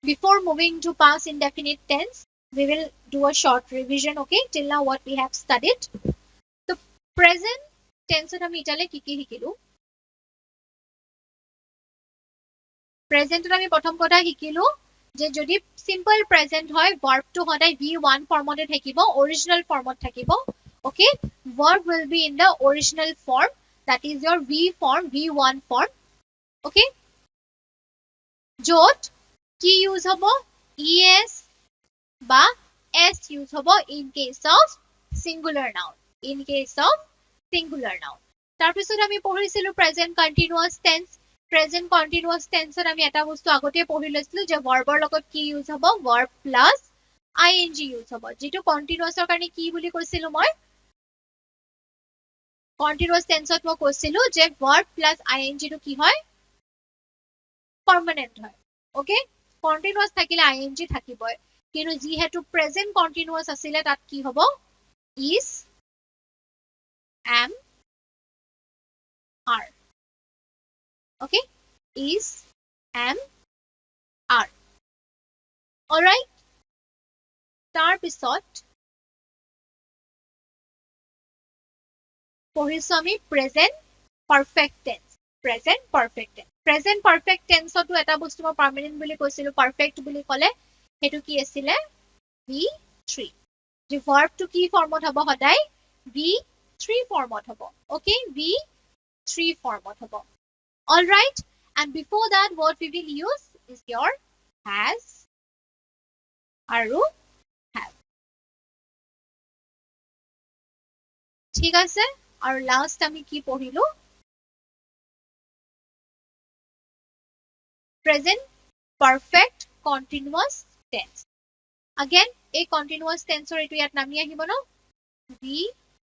before moving to past indefinite tense we will do a short revision okay till now what we have studied the present tense আমি ইটালে কি কি শিকিলো present আমি প্ৰথম কথা শিকিলো যে যদি simple present হয় verb টো সদায় v1 ফৰ্মতে থাকিব original ফৰ্মত থাকিব okay verb will be in the original form that is your v form v1 form okay য'ত কি ইউজ হ'ব es বা s ইউজ হ'ব in case of singular noun in case of singular noun তাৰপিছত আমি পঢ়িছিলো present continuous tense present continuous tense আমি এটা বস্তু আগতে পঢ়ি লৈছিলো যে verbৰ লগত কি ইউজ হ'ব verb plus ing ইউজ হ'ব যেটো continuousৰ কাৰণে কি বুলি কৈছিলো মই continuous tenseত মই কৈছিলো যে verb plus ing টো কি হয় permanent হয় okay continuous থাকিলে ing থাকিবই কিন্তু যিহেতু present continuous আছিলে তাত কি হ'ব is am are okay is am are all right তাৰ পিছত পঢ়িছো আমি present perfect tense present perfect tense present perfect টেন্সতো এটা বস্তু মই পাৰ্মানেন্ট বুলি কৈছিলো পাৰফেক্ট বুলি ক'লে হেতু কি আছিলে V3 যে ভাৰ্বটো কি ফৰ্মত হ'ব সদায় V3 ফৰ্মত হ'ব ওকে V3 ফৰ্মত হ'ব all right and before that what we will use is your has আৰু have ঠিক আছে আৰু লাষ্ট আমি কি পঢ়িলো present perfect continuous tense again a continuous tense or etu yat nami ahibo no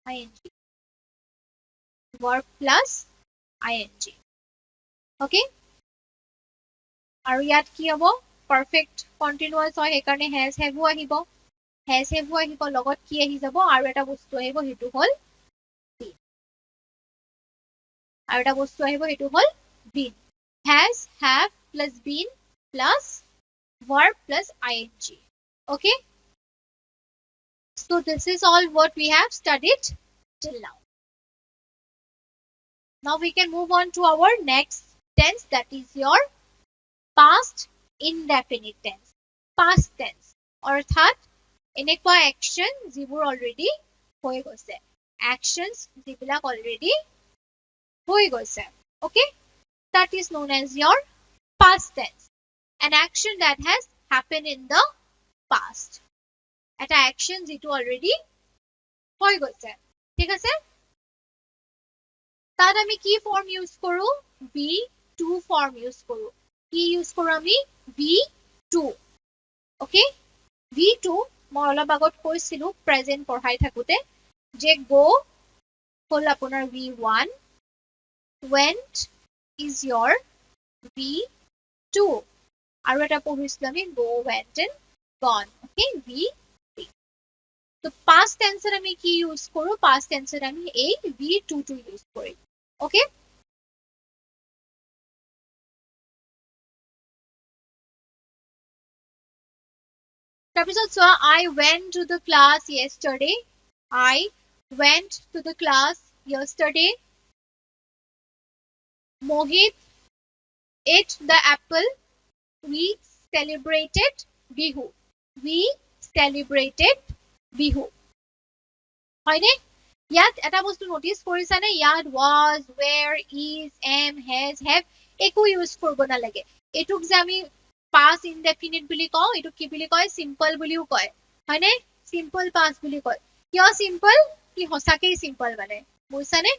ing verb plus ing okay aru yat ki hobo perfect continuous hoy ekarne has have ahibo logot ki ahi jabo aru eta bostu ahibo hetu hol been aru eta bostu ahibo hetu hol been has have plus been plus verb plus ing okay so this is all what we have studied till now we can move on to our next tense that is your past indefinite tense past tense অৰ্থাৎ এনেকুৱা action যিবোৰ already হৈ গৈছে actions যিবিলাক already হৈ গৈছে okay that is known as your past tense an action that has happened in the past এটা action যিটো already হৈ গৈছে ঠিক আছে তাত আমি কি ফৰ্ম ইউজ কৰো V2 ফৰ্ম ইউজ কৰো কি ইউজ কৰো আমি V2 ওকে V2 মই অলপ আগত কৈছিলো প্ৰেজেন্ট পঢ়াই থাকোতে যে go হল আপোনাৰ V1 went is your V2 আৰু এটা পঢ়িছিলো আমি go went and gone okay V3 তো past tense আমি কি ইউজ কৰো past tense আমি এই V2 টো ইউজ কৰিম okay তাৰপিছত চোৱা I went to the class yesterday I went to the class yesterday Mohit ate the apple we celebrated Bihu we celebrated Bihu হয়নে ইয়াত এটা বস্তু নোটিস কৰিছানে ইয়াত was where is am has have একো use কৰিব নালাগে এটুক যে আমি past indefinite বুলি কওঁ এটু কি বুলি কয় simple বুলিও কয় হয়নে simple past বুলি কয় কিয় simple কি হসাকেই simple মানে বুজিছানে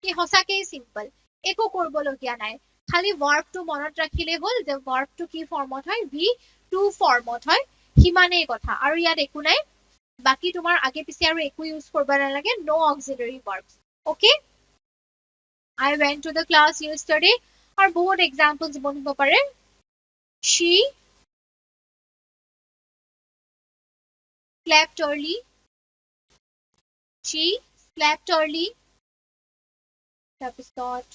কি হসাকেই simple একো কৰিব লগিয়া নাই খালি verb টো মনত ৰাখিলে হ'ল যে verb টো কি ফৰ্মত হয় V2 ফৰ্মত হয় হিমানেই কথা আৰু ইয়াত একো নাই বাকি তোমাৰ আগে পিছে আৰু একো ইউজ কৰিব নালাগে no auxiliary verbs okay I went to the class yesterday আৰু বহুত examples বনিব পাৰে she slept early she slept early তাৰপিছত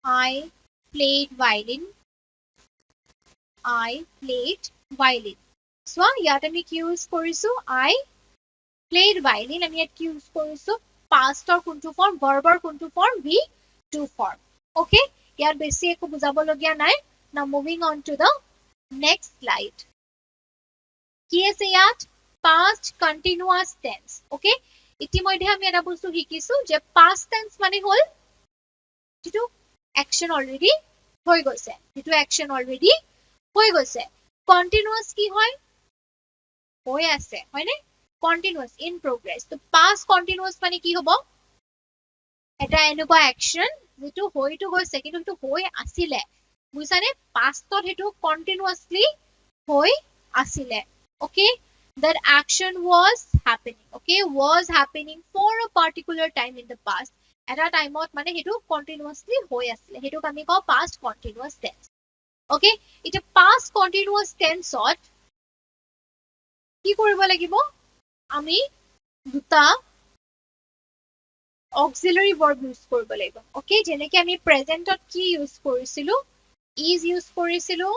I played violin I played violin so ইয়াত আমি কি ইউজ কৰিছো I played violin আমি ইয়াত কি ইউজ কৰিছো pastৰ কোনটো ফৰ্ম verbৰ কোনটো ফৰ্ম V2 ফৰ্ম okay ইয়াত বেছি একো বুজাব লগিয়া নাই now moving on to the next slide কি আছে ইয়াত past continuous tense okay ইতিমধ্যে আমি এটা বস্তু শিকিছো যে past tense মানে হল যেটো action already হৈ গৈছে যেটো action already হৈ গৈছে continuous কি হয় হৈ আছে হয়নে continuous in progress তো past continuous মানে কি হ'ব এটা এনেকুৱা action যেটো হৈটো গৈছে কিন্তু তো হৈ আছিলে বুজিছানে pastত হেতু continuously হৈ আছিলে okay that action was happening okay was happening for a particular time in the past এটা টাইমত মানে হেতু continuously হৈ আছিলে হেতুক আমি কও past continuous tense okay এটা past continuous tenseত কি কৰিব লাগিব আমি দুটা auxiliary verb use কৰিব লাগিব okay যেনেকে আমি প্ৰেজেন্টত কি ইউজ কৰিছিলো is ইউজ কৰিছিলো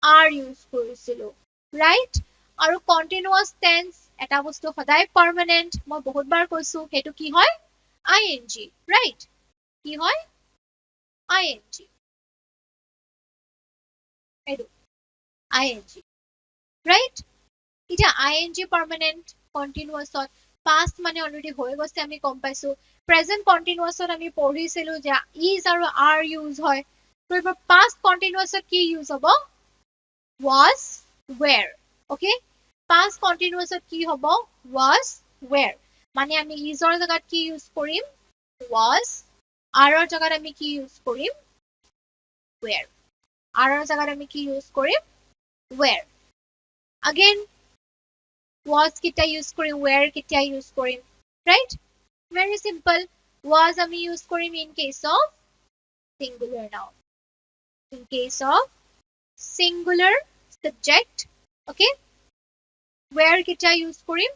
are ইউজ কৰিছিলো right আৰু কন্টিনিউয়াস টেন্স এটা বস্তু সদায় পাৰ্মানেন্ট মই বহুতবাৰ কৈছো হেতু কি হয় ing right কি হয় ing এটো ing right এতিয়া ing permanent continuous past মানে অলৰেডি হৈ গৈছে আমি গম পাইছো present continuous আমি পঢ়িছিলো যে is আৰু are use হয় তো এবাৰ past continuous কি use হ'ব was were okay past continuous কি হ'ব was were মানে আমি is ৰ জাগাত কি use কৰিম was are ৰ জাগাত আমি কি use কৰিম were are ৰ জাগাত আমি কি use Karim were again was kita use korim where kita use korim right very simple was ami use korim in case of singular noun in case of singular subject okay where kita use korim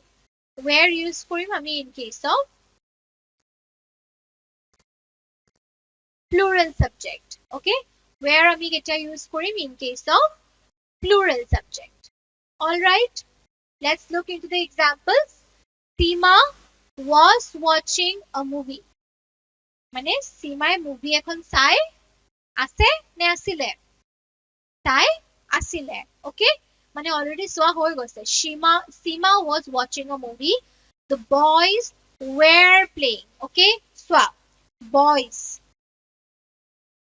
where use korim ami in case of plural subject okay where ami kita use korim in case of plural subject all right let's look into the examples Seema was watching a movie মানে সীমাই movie এখন চাই আছে নে আছিলে চাই আছিলে ওকে মানে already চোৱা হৈ গৈছে Seema was watching a movie the boys were playing okay চোৱা boys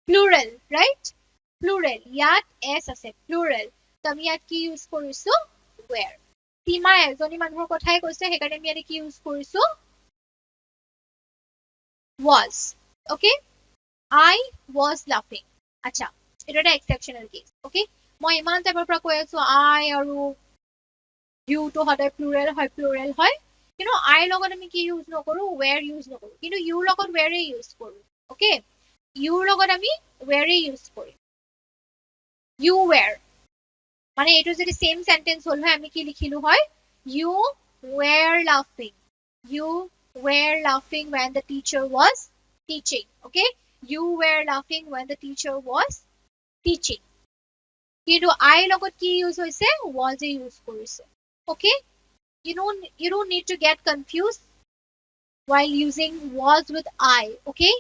plural right plural ইয়াত s আছে plural তো আমি ইয়াত কি ইউজ কৰিছো were Seema এজনী মানুহৰ কথাই কৈছে সেইকাৰণে আমি ইয়াত কি ইউজ কৰিছো was okay I was laughing acha এটা এটা exceptional case okay মই ইমান টাইমৰ পৰা কৈ আছো I আৰু you to সদায় plural হয় কিন্তু I লগত আমি কি ইউজ নকৰো where ইউজ নকৰো কিন্তু you লগত where ইউজ কৰো okay you লগত আমি where use Karim you were মানে এইটো যদি সেম সেন্টেন্স হল হয় আমি কি লিখিলো হয় you were laughing you were laughing when the teacher was teaching okay you were laughing when the teacher was teaching কিন্তু I লগত কি ইউজ হৈছে was ইউজ কৰিছে okay you don't need to get confused while using was with I okay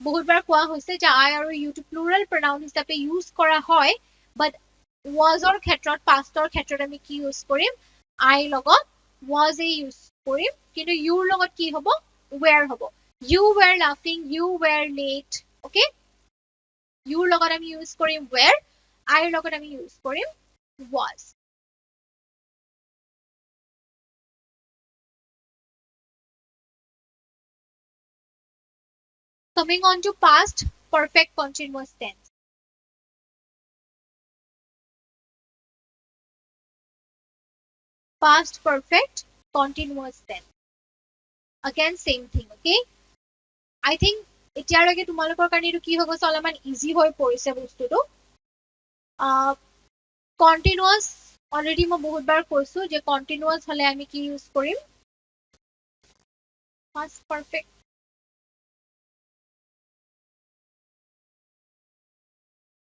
বহুতবাৰ কোৱা হৈছে যে I আৰু you to plural pronoun হিচাপে ইউজ কৰা হয় but was ৰ ক্ষেত্ৰত past ৰ ক্ষেত্ৰত আমি কি ইউজ কৰিম I লগত was ইউজ কৰিম কিন্তু you লগত কি হ'ব were হ'ব you were laughing you were late okay you লগত আমি ইউজ কৰিম were I লগত আমি use Karim was coming on to past perfect continuous tense past perfect continuous tense again same thing okay I think এতিয়ালৈকে তোমালোকৰ কাৰণে এইটো কি হ'ব অলপমান ইজি হৈ পৰিছে বস্তুটো কন্টিনিউয়াস অলৰেডি মই বহুতবাৰ কৈছো যে কন্টিনিউয়াস হলে আমি কি ইউজ কৰিম past perfect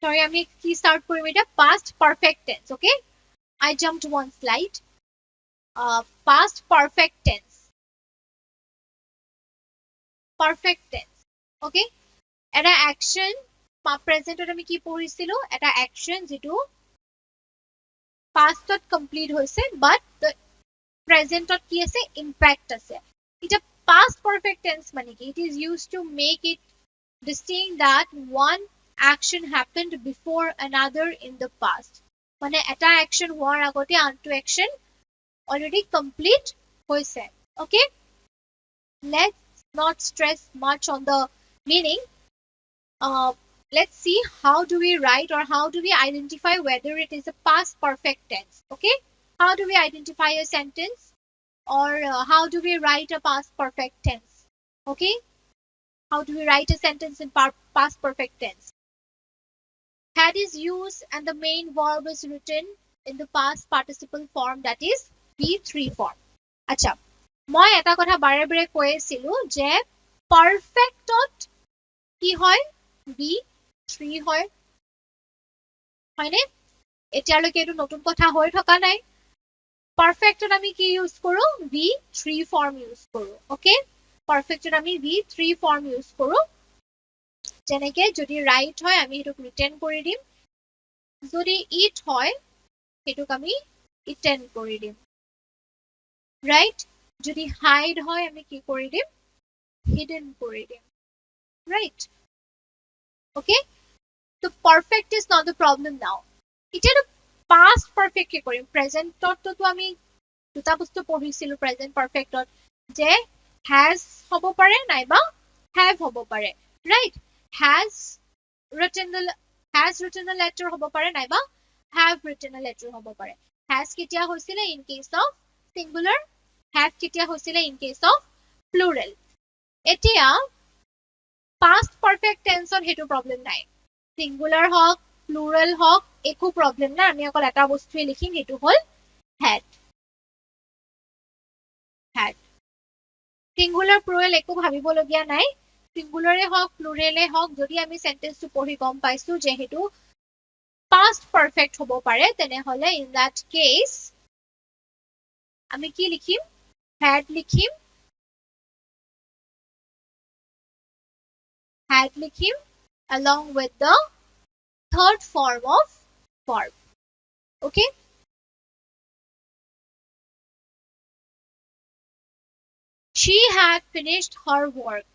sorry আমি কি start কৰিম এটা past perfect tense okay I jumped one slide past perfect tense perfect tense okay এটা action প্ৰেজেন্টত আমি কি পঢ়িছিলো এটা action যেটো pastত complete হৈছে but the presentত কি আছে impact আছে এটা past perfect tense মানে কি it is used to make it distinct that one action happened before another in the past মানে এটা action হোৱাৰ আগতে আনটো action already complete হৈছে okay let's not stress much on the meaning let's see how do we write or how do we identify whether it is a past perfect tense okay how do we identify a sentence or how do we write a past perfect tense okay how do we write a sentence in past perfect tense had is used and the main verb is written in the past participle form that is V3 form acha মই এটা কথা বাৰে বাৰে কৈ আছিলো যে পাৰফেক্টত কি হয় বি 3 হয় হয়নে এতিয়ালৈকে এইটো নতুন কথা হৈ থকা নাই পারফেক্টত আমি কি ইউজ কৰো v3 ফর্ম ইউজ কৰো ওকে পারফেক্টত আমি v3 ফর্ম ইউজ কৰো যেনেকে যদি রাইট হয় আমি এটো রিটার্ন কৰি দিম যদি ইট হয় এটোক আমি রিটার্ন কৰি দিম রাইট যদি হাইড হয় আমি কি কৰি দিম হিডেন কৰি দিম রাইট ওকে তো perfect is not the problem নাও এটা past perfect কি কৰিম প্ৰেজেন্টত তো আমি দুটা বস্তু পঢ়িছিলো প্ৰেজেন্ট পারফেক্টত যে has হ'ব পাৰে নাইবা have হ'ব পাৰে right has written a letter হ'ব পাৰে নাইবা have written a letter হ'ব পাৰে has কেতিয়া হৈছিলে in case of singular have কেতিয়া হৈছিলে in case of plural এতিয়া past perfect tenseৰ হেতু প্ৰবলেম নাই singular হওক plural হওক একো প্ৰবলেম নাই আমি অকল এটা বস্তুৱে লিখিম হেতু হল had had singular plural একো ভাবিবলগীয়া নাই singularে হওক pluralে হওক যদি আমি সেন্টেন্সটো পঢ়ি গম পাইছো যে হেতু past perfect হ'ব পাৰে তেনেহলে in that case আমি কি লিখিম had লিখিম along with the third form of verb okay she had finished her work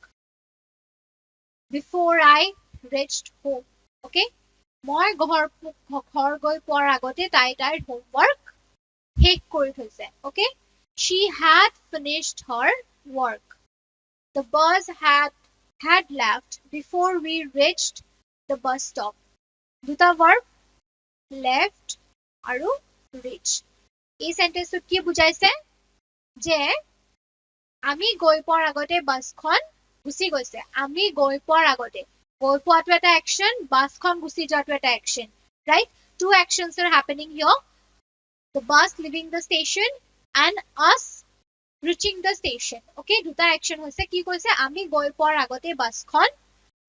before I reached home okay মই ঘৰ গৈ পোৱাৰ আগতে তাইৰ হোমৱৰ্ক শেষ কৰি থৈছে okay she had finished her work the bus had left before we reached the bus stop দুটা verb left আৰু reach এই সেন্টেন্সটো কি বুজাইছে যে আমি গৈ পোৱাৰ আগতে বাসখন গুছি গৈছে আমি গৈ পোৱাৰ আগতে গৈ পোৱাটো এটা অ্যাকশন বাসখন গুছি যোৱাটো এটা action right two actions are happening here the bus leaving the station and us reaching the station okay দুটা অ্যাকশন হৈছে কি কৈছে আমি গৈ পোৱাৰ আগতে বাসখন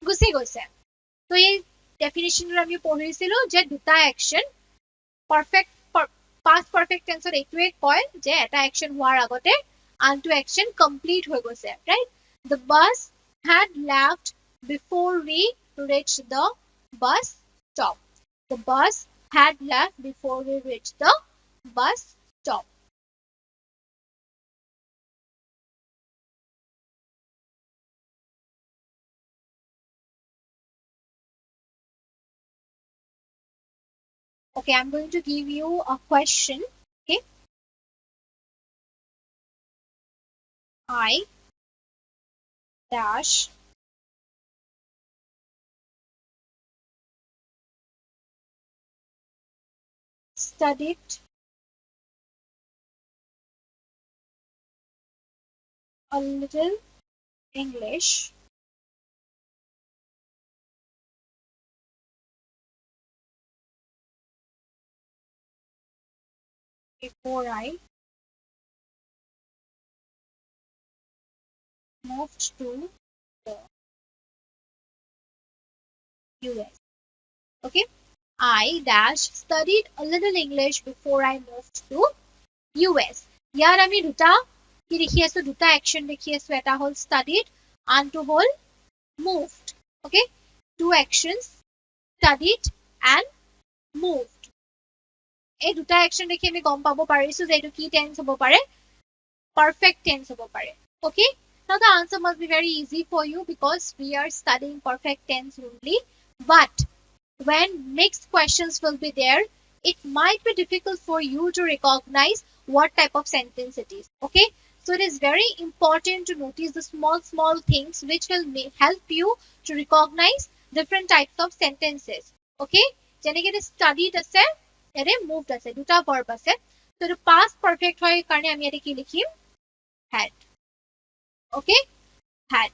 গুছি গৈছে তো এই ডেফিনিশনটো আমি পঢ়িছিলো যে দুটা action perfect past perfect tense এইটোৱে কয় যে এটা অ্যাকশন হোৱাৰ আগতে আনটো অ্যাকশন কমপ্লিট হৈ গৈছে right the bus had left before we reached the bus stop the bus had left before we reached the bus stop okay I'm going to give you a question okay I dash studied a little English before I moved to the US okay I dash studied a little English before I moved to US ইয়াৰ আমি দুটা কি দেখি আছো দুটা action দেখি আছো এটা হল studied আনটো হল moved okay two actions studied and moved এই দুটা অ্যাকশন দেখি আমি গম পাব পাৰিছো যে এটো কি টেন্স হ'ব পাৰে perfect tense হ'ব পাৰে okay now the answer must be very easy for you because we are studying perfect tense only but when mixed questions will be there it might be difficult for you to recognize what type of sentence it is okay so it is very important to notice the small things which will help you to recognize different types of sentences okay যেনেকে studied আছে এৰে moved আছে দুটা verb আছে so the past perfect হয় কাৰণে আমি এতে কি লিখিম had okay had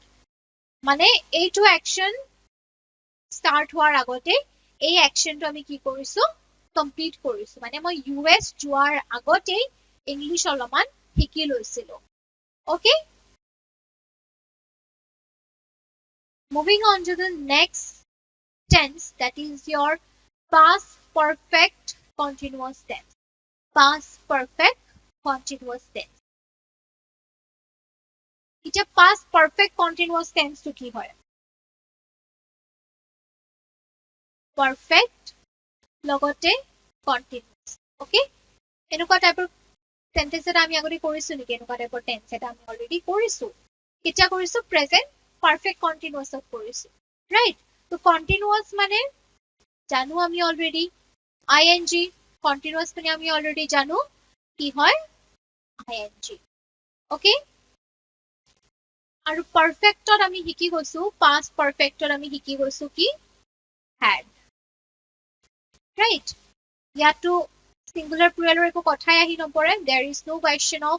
মানে এইটো অ্যাকশন স্টার্ট হোৱাৰ আগতে এই অ্যাকশনটো আমি কি কৰিছো কমপ্লিট কৰিছো মানে মই ইউএস যোৱাৰ আগতে ইংলিশ অলপমান শিকি লৈছিলো Okay, moving on to the next tense, that is your past perfect continuous tense. Past perfect continuous tense. এটা past perfect continuous tense to কি হয়? Perfect লগতে continuous. Okay? এনেকুৱা টাইপৰ sentence এটা আমি আগতে কৰিছো নেকি? এনেকুৱা টাইপৰ tense এটা আমি already কৰিছো. কেতিয়া কৰিছো? Present perfect continuous ত কৰিছো. Right? তো continuous মানে জানো আমি already ing continuous মানে আমি already জানো কি হয় ing. Okay? আৰু perfectত আমি শিকি গৈছো past perfectত আমি শিকি গৈছো কি had. Right? ইয়াতো singular pluraলৰ একো কথাই আহি নপৰে. There is no question of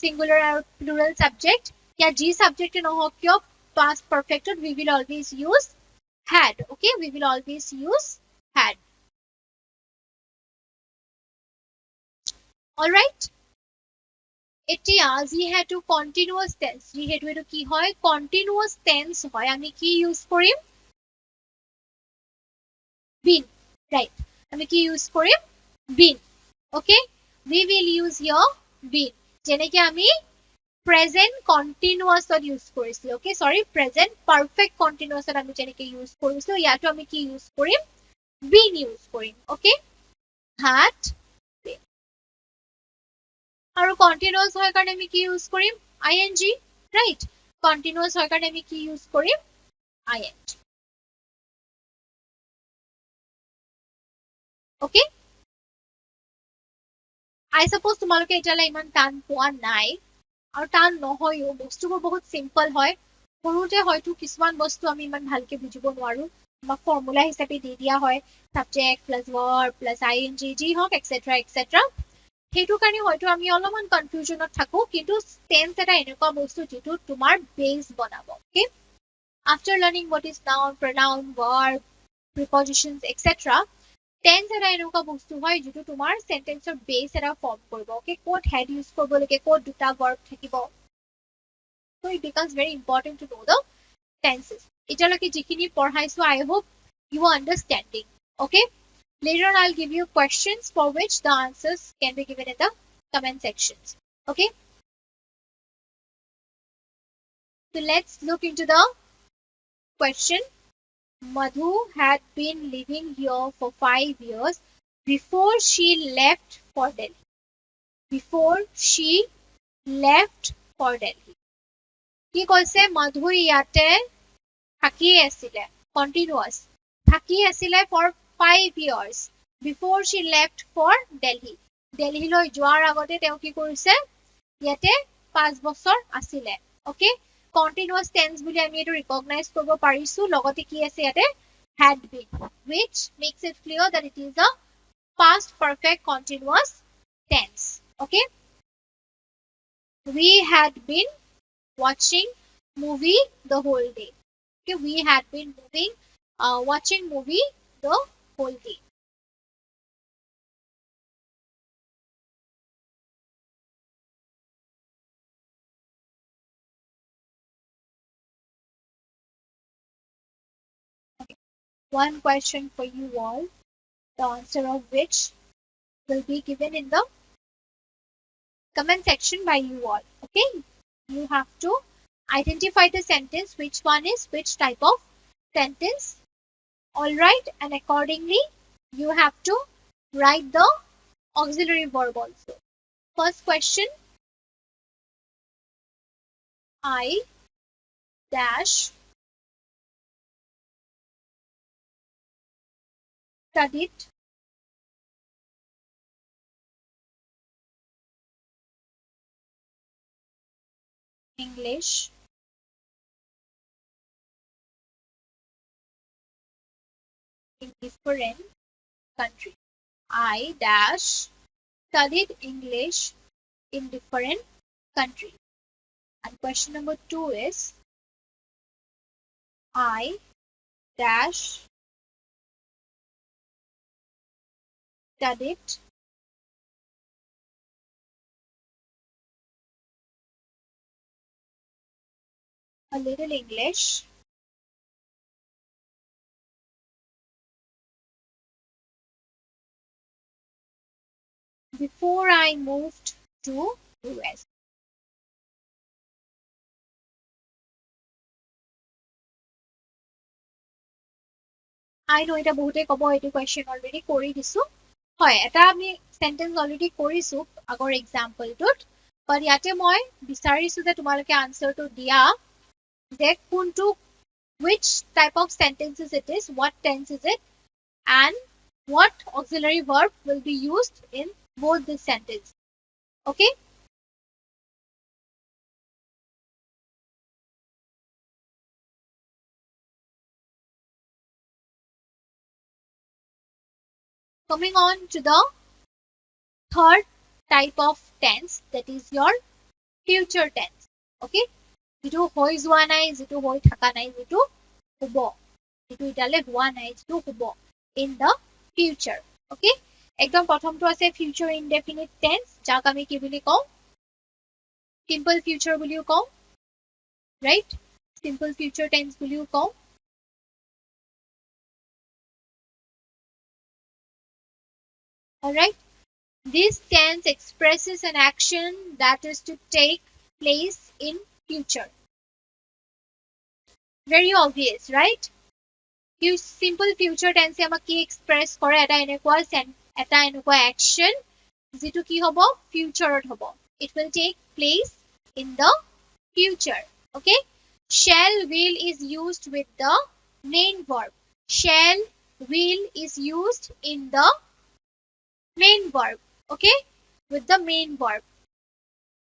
singular আৰু plural subject. ইয়াত যি subject নহওক কিয় past perfectত we will always use had. Okay? We will always use had. Alright? এতিয়া যিহেতু continuous tense, যিহেতু এইটো কি হয় continuous tense হয়, আমি কি ইউজ কৰিম been. Right? আমি কি use Karim been. Okay? We will use here been. যেনেকে আমি present continuous use কৰিছিলো. Okay? Sorry, present perfect continuous আমি যেনেকে use কৰিছিলো, ইয়াতো আমি কি use Karim been use Karim. Okay? Had been. আৰু continuous হয় কাৰণে আমি কি use কৰিম ing. Right? Continuous হয় কাৰণে আমি কি use Karim ing. Okay? I suppose তোমালোকে এতিয়ালৈ ইমান টান পোৱা নাই আৰু টান নহয়ও, বস্তুবোৰ বহুত সিম্পল হয়. সৰুতে হয়তো কিছুমান বস্তু আমি ইমান ভালকে বুজিব নোৱাৰো, আমাক ফৰ্মুলা হিচাপে দি দিয়া হয় subject plus verb plus ing যি হওক এক্সেট্ৰা এক্সেট্ৰা, সেইটো কাৰণে হয়তো আমি অলপমান কনফিউজনত থাকো, কিন্তু টেন্স এটা এনেকুৱা বস্তু যিটো তোমাৰ বেস বনাব. ওকে, after learning what is noun, pronoun, verb, prepositions etc, tense এটা এনেকুৱা বস্তু হয় যিটো তোমাৰ সেন্টেন্সৰ বেস এটা ফৰ্ম কৰিব. ওকে, ক'ত হেড ইউজ কৰিব লাগে, ক'ত দুটা ভাৰ্ব থাকিব, so it becomes very important to know the tenses. এতিয়ালৈকে যিখিনি পঢ়াইছো, I hope you are understanding. Okay, later on I'll give you questions for which the answers can be given in the comment sections. Okay, so let's look into the question. Madhu had been living here for 5 years before she left for Delhi. Before she left for Delhi. কি কৈছে মধু ইয়াতে থাকি আছিলে, continuous থাকি আছিলে for 5 years before she left for Delhi. দিল্লীলৈ যোৱাৰ আগতে তেওঁ কি কৰিছে ইয়াতে 5 বছৰ আছিলে. ওকে, continuous tense বুলি আমি এটো recognize কৰিব পাৰিছো, লগতে কি আছে ইয়াতে had been, which makes it clear that it is a past perfect continuous tense. Okay, we had been watching movie the whole day. Okay, we had been watching movie the whole day. Okay. One question for you all, the answer of which will be given in the comment section by you all. Okay, you have to identify the sentence, which one is which type of sentence. All right, and accordingly you have to write the auxiliary verb also. First question, I dash studied English in different countries. I dash studied English in different countries. And question number 2 is I dash studied a little English. Before I moved to US. I know এটা বহুতে ক'ব এইটো question already কৰি দিছো হয় এটা আমি sentence already কৰিছো আগৰ এক্সাম্পলটোত but ইয়াতে মই বিচাৰিছো যে তোমালোকে আনসাৰটো দিয়া যে কোনটো which type of sentences it is, what tense is it, and what auxiliary verb will be used in both the sentence. Okay? Coming on to the third type of tense, that is your future tense. Okay? যিটো হৈ যোৱা নাই যিটো হৈ থকা নাই যিটো হ'ব যিটো ইটালে হোৱা নাই যিটো হ'ব in the future. Okay? একদম প্ৰথমটো আছে future indefinite tense যাক আমি কি বুলি কওঁ simple future বুলিও কওঁ right? Simple future tense বুলিও কওঁ alright? This tense expresses an action that is to take place in future. Very obvious, right? Simple future tense আমাক কি express কৰে এটা এনেকুৱা action যিটো কি হ'ব futureত হ'ব. It will take place in the future. Okay? Shall will is used with the main verb. Shall will is used in the main verb. Okay? With the main verb.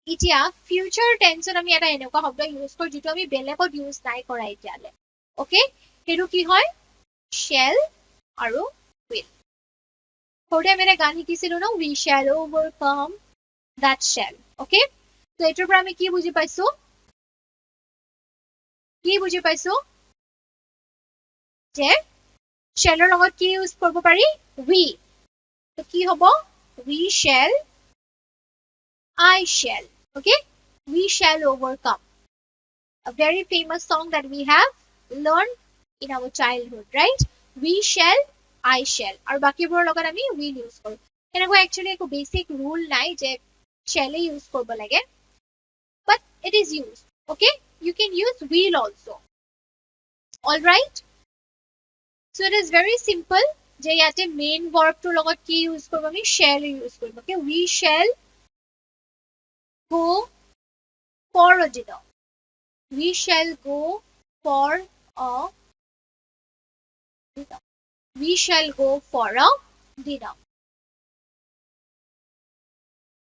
এতিয়া future tenseত আমি এটা এনেকুৱা শব্দ use কৰো যিটো আমি বেলেগত use নাই কৰা এতিয়ালে ওকে হেতু কি হয় shall আৰু will সৰুতে আমি এটা গান শিকিছিলো ন we shall overcome that shall ওকে তো এটোৰ পৰা আমি কি বুজি পাইছো যে shallৰ লগত কি ইউজ কৰিব পাৰি we তো কি হ'ব we shall I shall okay we shall overcome a very famous song that we have learned in our childhood right we shall I shall আৰু বাকিবোৰৰ লগত আমি will use কৰো এনেকুৱা actually একো basic rule নাই যে shall use কৰিব লাগে but it is used okay you can use will also all right so it is very simple যে ইয়াতে main verb টোৰ লগত কি use কৰিব আমি shall use Karim okay we shall go for a dinner we shall go for a dinner. We shall go for a dinner.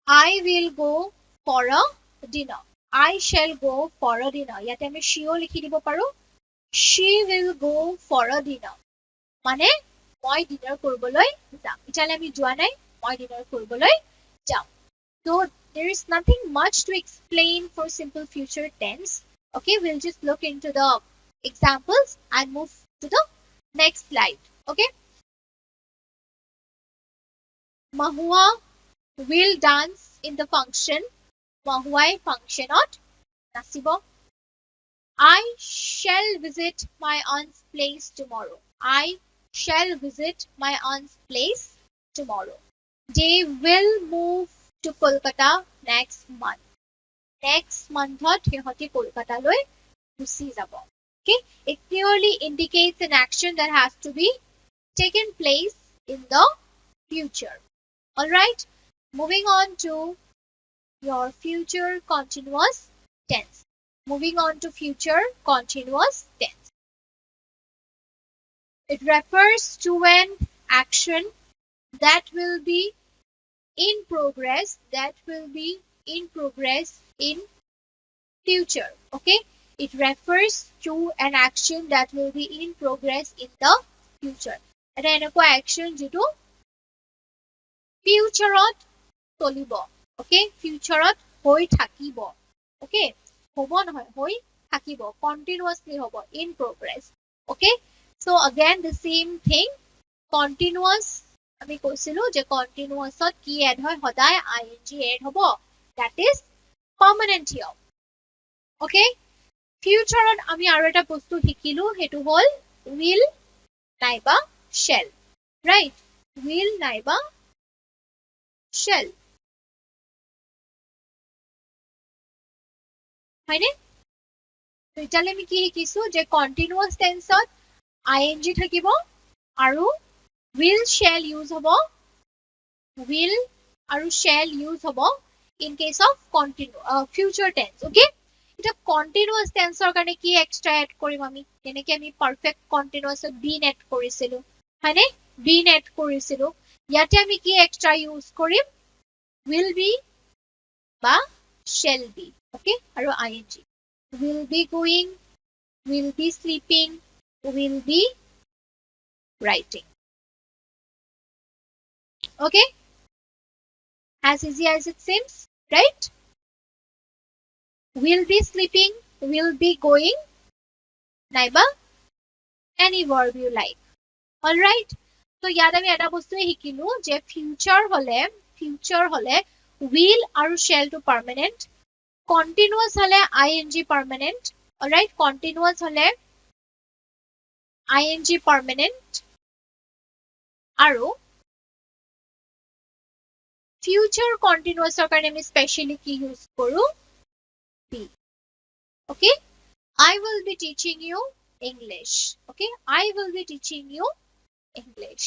I will go for a dinner. I shall go for a dinner. ইয়াতে আমি sheও লিখি দিব পাৰো. She will go for a dinner. মানে মই dinner কৰিবলৈ যাম ইটালে আমি যোৱা নাই মই ডিনাৰ কৰিবলৈ যাম so there is nothing much to explain for simple future tense okay we'll just look into the examples and move to the next slide okay Mahua will dance in the function Mahuai functionot nasibo I shall visit my aunt's place tomorrow I shall visit my aunt's place tomorrow they will move to Kolkata next month সিহঁতি কলকাতালৈ Gucci যাব okay it clearly indicates an action that has to be taken place in the future all right moving on to your future continuous tense moving on to future continuous tense it refers to an action that will be in progress in future okay it refers to an action that will be in progress in the future এটা এনেকুৱা action যেটো futureত চলিব okay futureত হৈ থাকিব okay হ'ব নহয় হৈ থাকিব continuously হ'ব in progress okay so again the same thing continuous আমি কৈছিলো যে continuousত কি add হয় সদায় ing add হ'ব that is permanent here okay ফিউচাৰত আমি আৰু এটা বস্তু শিকিলো হেতু হল will নাইবা shall right will নাইবা shall হয়নে তেতিয়ালে আমি কি শিকিছো যে কন্টিনিউয়াস টেন্সত ing থাকিব আৰু will shall use হব will আৰু shall use হব in case of future tense okay এটা কন্টিনিউয়াস টেন্সৰ কাৰণে কি এক্সট্ৰা এড কৰিম আমি যেনেকৈ আমি পাৰফেক্ট কন্টিনিউয়াছত been এড কৰিছিলো হয়নে been এড কৰিছিলো ইয়াতে আমি কি extra use Karim will be বা shall be okay আৰু ing will be going will be sleeping will be writing okay as easy as it seems right will be sleeping will be going নাইবা any verb you like all right so ইয়াত আমি এটা বস্তুৱে শিকিলো যে future হলে will আৰু shall to permanent continuous হলে ing permanent all right continuous হলে ing permanent আৰু future continuousৰ কাৰণে আমি স্পেশালি কি ইউজ কৰো be okay I will be teaching you English okay I will be teaching you English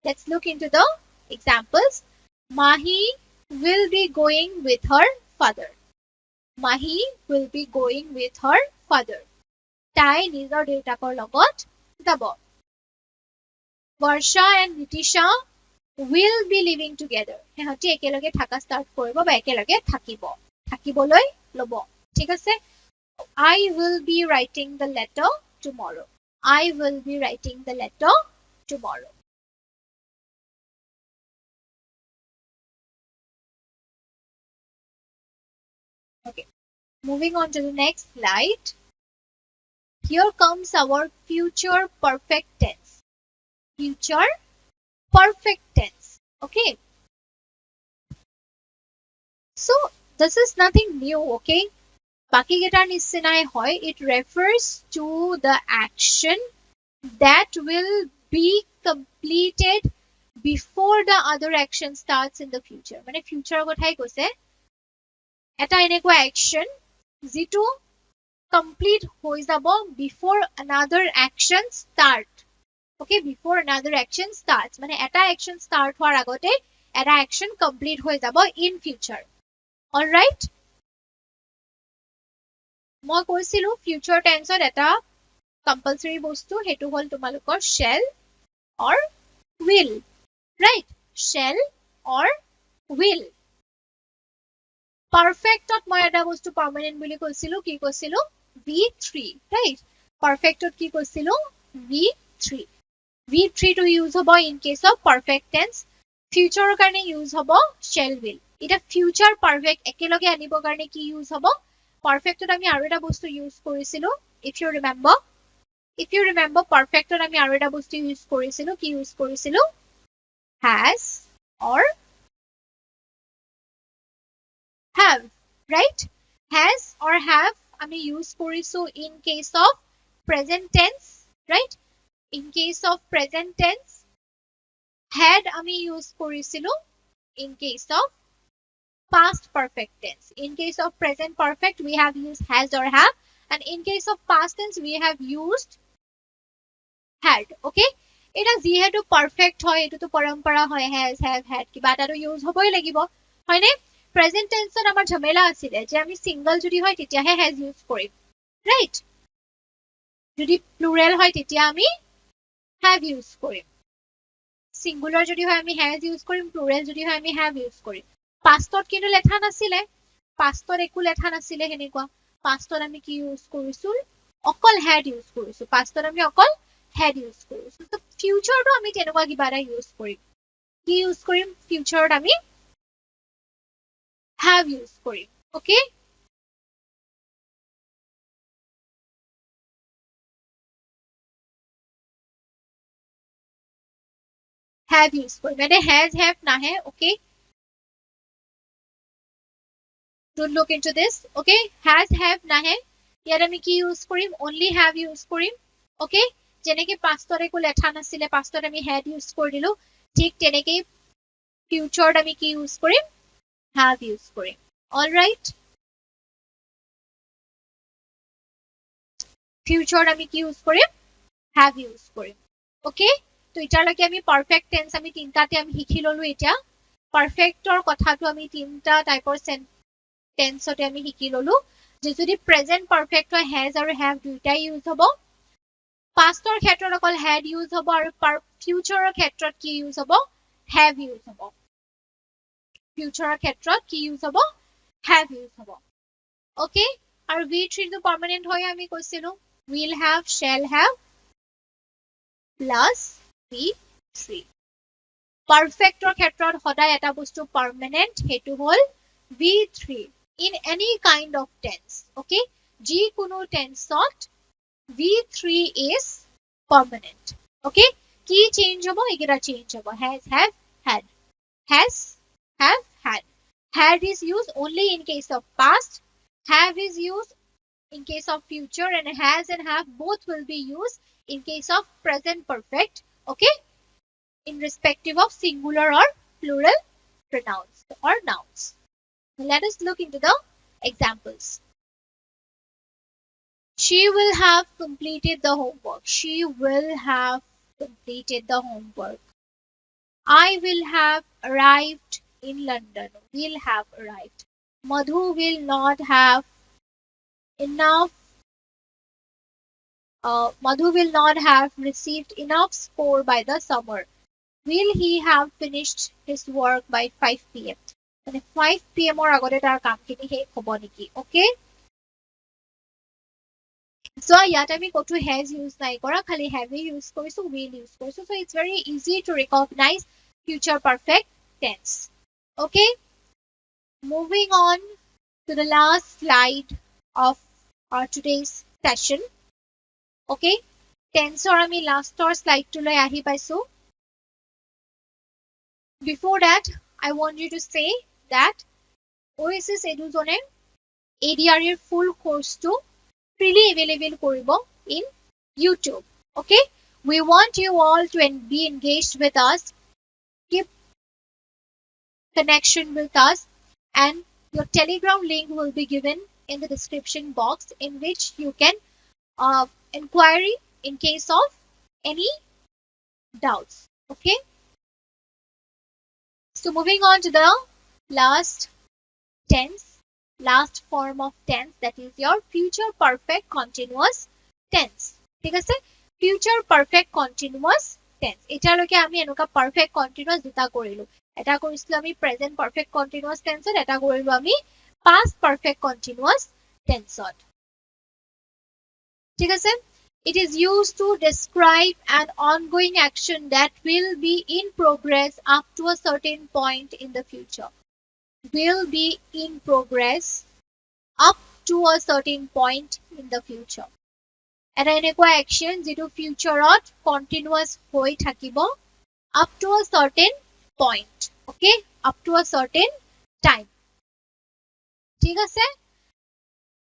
let's look into the examples Mahi will be going with her father Mahi will be going with her father তাই নিজৰ দেউতাকৰ লগত যাব Varsha and Nitisha will be living together হেহতি একেলগে থাকা start কৰিব বা একেলগে থাকিবলৈ লব ঠিক আছে I will be writing the letter tomorrow I will be writing the letter tomorrow okay moving on to the next slide here comes our future perfect tense future perfect tense okay so this is nothing new okay বাকি cater নিচিনাই হয় it refers to the action that will be completed before the other action starts in the future মানে future কথাই কৈছে এটা এনেকুৱা action যিটো complete হৈ যাব before another action start okay before another action starts মানে এটা action start হোৱাৰ আগতে এটা action complete হৈ যাব in future all right মই কৈছিলো future tenseত এটা compulsory বস্তু হেতু হল তোমালোকৰ shall or will right shall or will perfectত মই এটা বস্তু permanent বুলি কৈছিলো কি কৈছিলো v3 right perfectত কি কৈছিলো v3 v3 to use হব in case of perfect tense future কাৰণে use হব shall will এটা future perfect একেলগে আনিবৰ কাৰণে কি use হব perfectত আমি আৰু এটা বস্তু use কৰিছিলো if you remember perfectত আমি আৰু এটা বস্তু use কৰিছিলো কি use কৰিছিলো has or have right has or have আমি use কৰিছো in case of present tense right in case of present tense had আমি use কৰিছিলো in case of past perfect tense in case of present perfect we have used has or have and in case of past tense we have used had okay এটা যিহেতু perfect হয় এটোটো পৰম্পৰা হয় has have had কিবা এটাটো use হবই লাগিব হয়নে present tenseত আমাৰ ঝামেলা আছিল যে আমি single যদি হয় তেতিয়াহে has use কৰিম right যদি plural হয় তেতিয়া আমি have use কৰিম singular যদি হয় আমি has use কৰিম plural যদি হয় আমি have use কৰিম pastত কিন্তু লেখা নাছিলে pastত একো লেখা নাছিলে হেনেকুৱা pastত আমি কি use কৰিছো অকল had use কৰিছো pastত আমি অকল had use কৰিছো তো futureটো আমি তেনেকুৱা কিবা এটা use কৰিম কি use কৰিম futureত আমি have use Karim okay have use কৰিম মানে has have নাহে okay don't look into this. Okay, has have nahe, ইয়াত আমি কি use Karim, only have use Karim. Okay, যেনেকে pastত একো লেঠা নাছিলে pastত আমি had ইউজ কৰি দিলো, ঠিক তেনেকে futureত আমি কি use Karim, have use Karim. all right, futureত আমি কি use Karim, have use Karim. Okay, তো এতিয়ালৈকে আমি পারফেক্ট টেন্স আমি তিনটাতে আমি শিকি ললো. এতিয়া পারফেক্টৰ কথাটো আমি তিনটা টাইপৰ টেন্সতে আমি শিকি ললো, যে যদি প্ৰেজেন্ট পারফেক্ট হয় হ্যাজ আৰু হ্যাভ দুইটাই ইউজ হ'ব, পাস্টৰ ক্ষেত্ৰত অকল had ইউজ হ'ব, আৰু ফিউচাৰৰ ক্ষেত্ৰত কি ইউজ হ'ব, have ইউজ হ'ব. ফিউচাৰৰ ক্ষেত্ৰত কি ইউজ হ'ব, have ইউজ হ'ব. ওকে, আৰু V3 টো পার্মানেন্ট হয় আমি কৈছিলো, will have, shall have plus V3. পারফেক্টৰ ক্ষেত্ৰত সদায় এটা বস্তু পার্মানেন্ট, সেইটো হল V3 in any kind of tense. okay, যিকোনো টেন্সত V3 is permanent. okay, কি চেঞ্জ হ'ব, একেটা চেঞ্জ হ'ব, has, have, had. has, have, had is used only in case of past, have is used in case of future, and has and have both will be used in case of present perfect. okay, in respective of singular or plural pronouns or nouns. Let us look into the examples. She will have completed the homework. She will have completed the homework. I will have arrived in London. Will have arrived. Madhu will not have enough. Madhu will not have received enough score by the summer. Will he have finished his work by 5 p.m.? মানে 5 p.m. or আগতে তাৰ কামখিনি শেষ হ'ব নেকি? Okay? So ইয়াত আমি কতো has use নাই কৰা, খালি have use কৰিছো, will use কৰিছো. So it's very easy to recognize future perfect tense. Okay? Moving on to the last slide of our today's session. Okay? Tenseৰ আমি লাষ্টৰ স্লাইডটোলৈ আহি পাইছো. Before that, I want you to say that OSS Eduzone ADRE full course to freely available koribo in YouTube. Okay, we want you all to be engaged with us, keep connection with us, and your Telegram link will be given in the description box, in which you can inquiry in case of any doubts. Okay, so moving on to the last tense, last form of tense, that is your future perfect continuous tense. ঠিক আছে, future perfect continuous tense. এতিয়ালৈকে আমি এনেকুৱা perfect continuous দুটা কৰিলো, এটা কৰিছিলো আমি present perfect continuous tense, এটা কৰিলো আমি past perfect continuous tense. ঠিক আছে, it is used to describe an ongoing action that will be in progress up to a certain point in the future. Will be in progress up to a certain point in the future. এটা এনেকুৱা action যিটো futureত continuous হৈ থাকিব up to a certain point. Okay, up to a certain time. ঠিক আছে,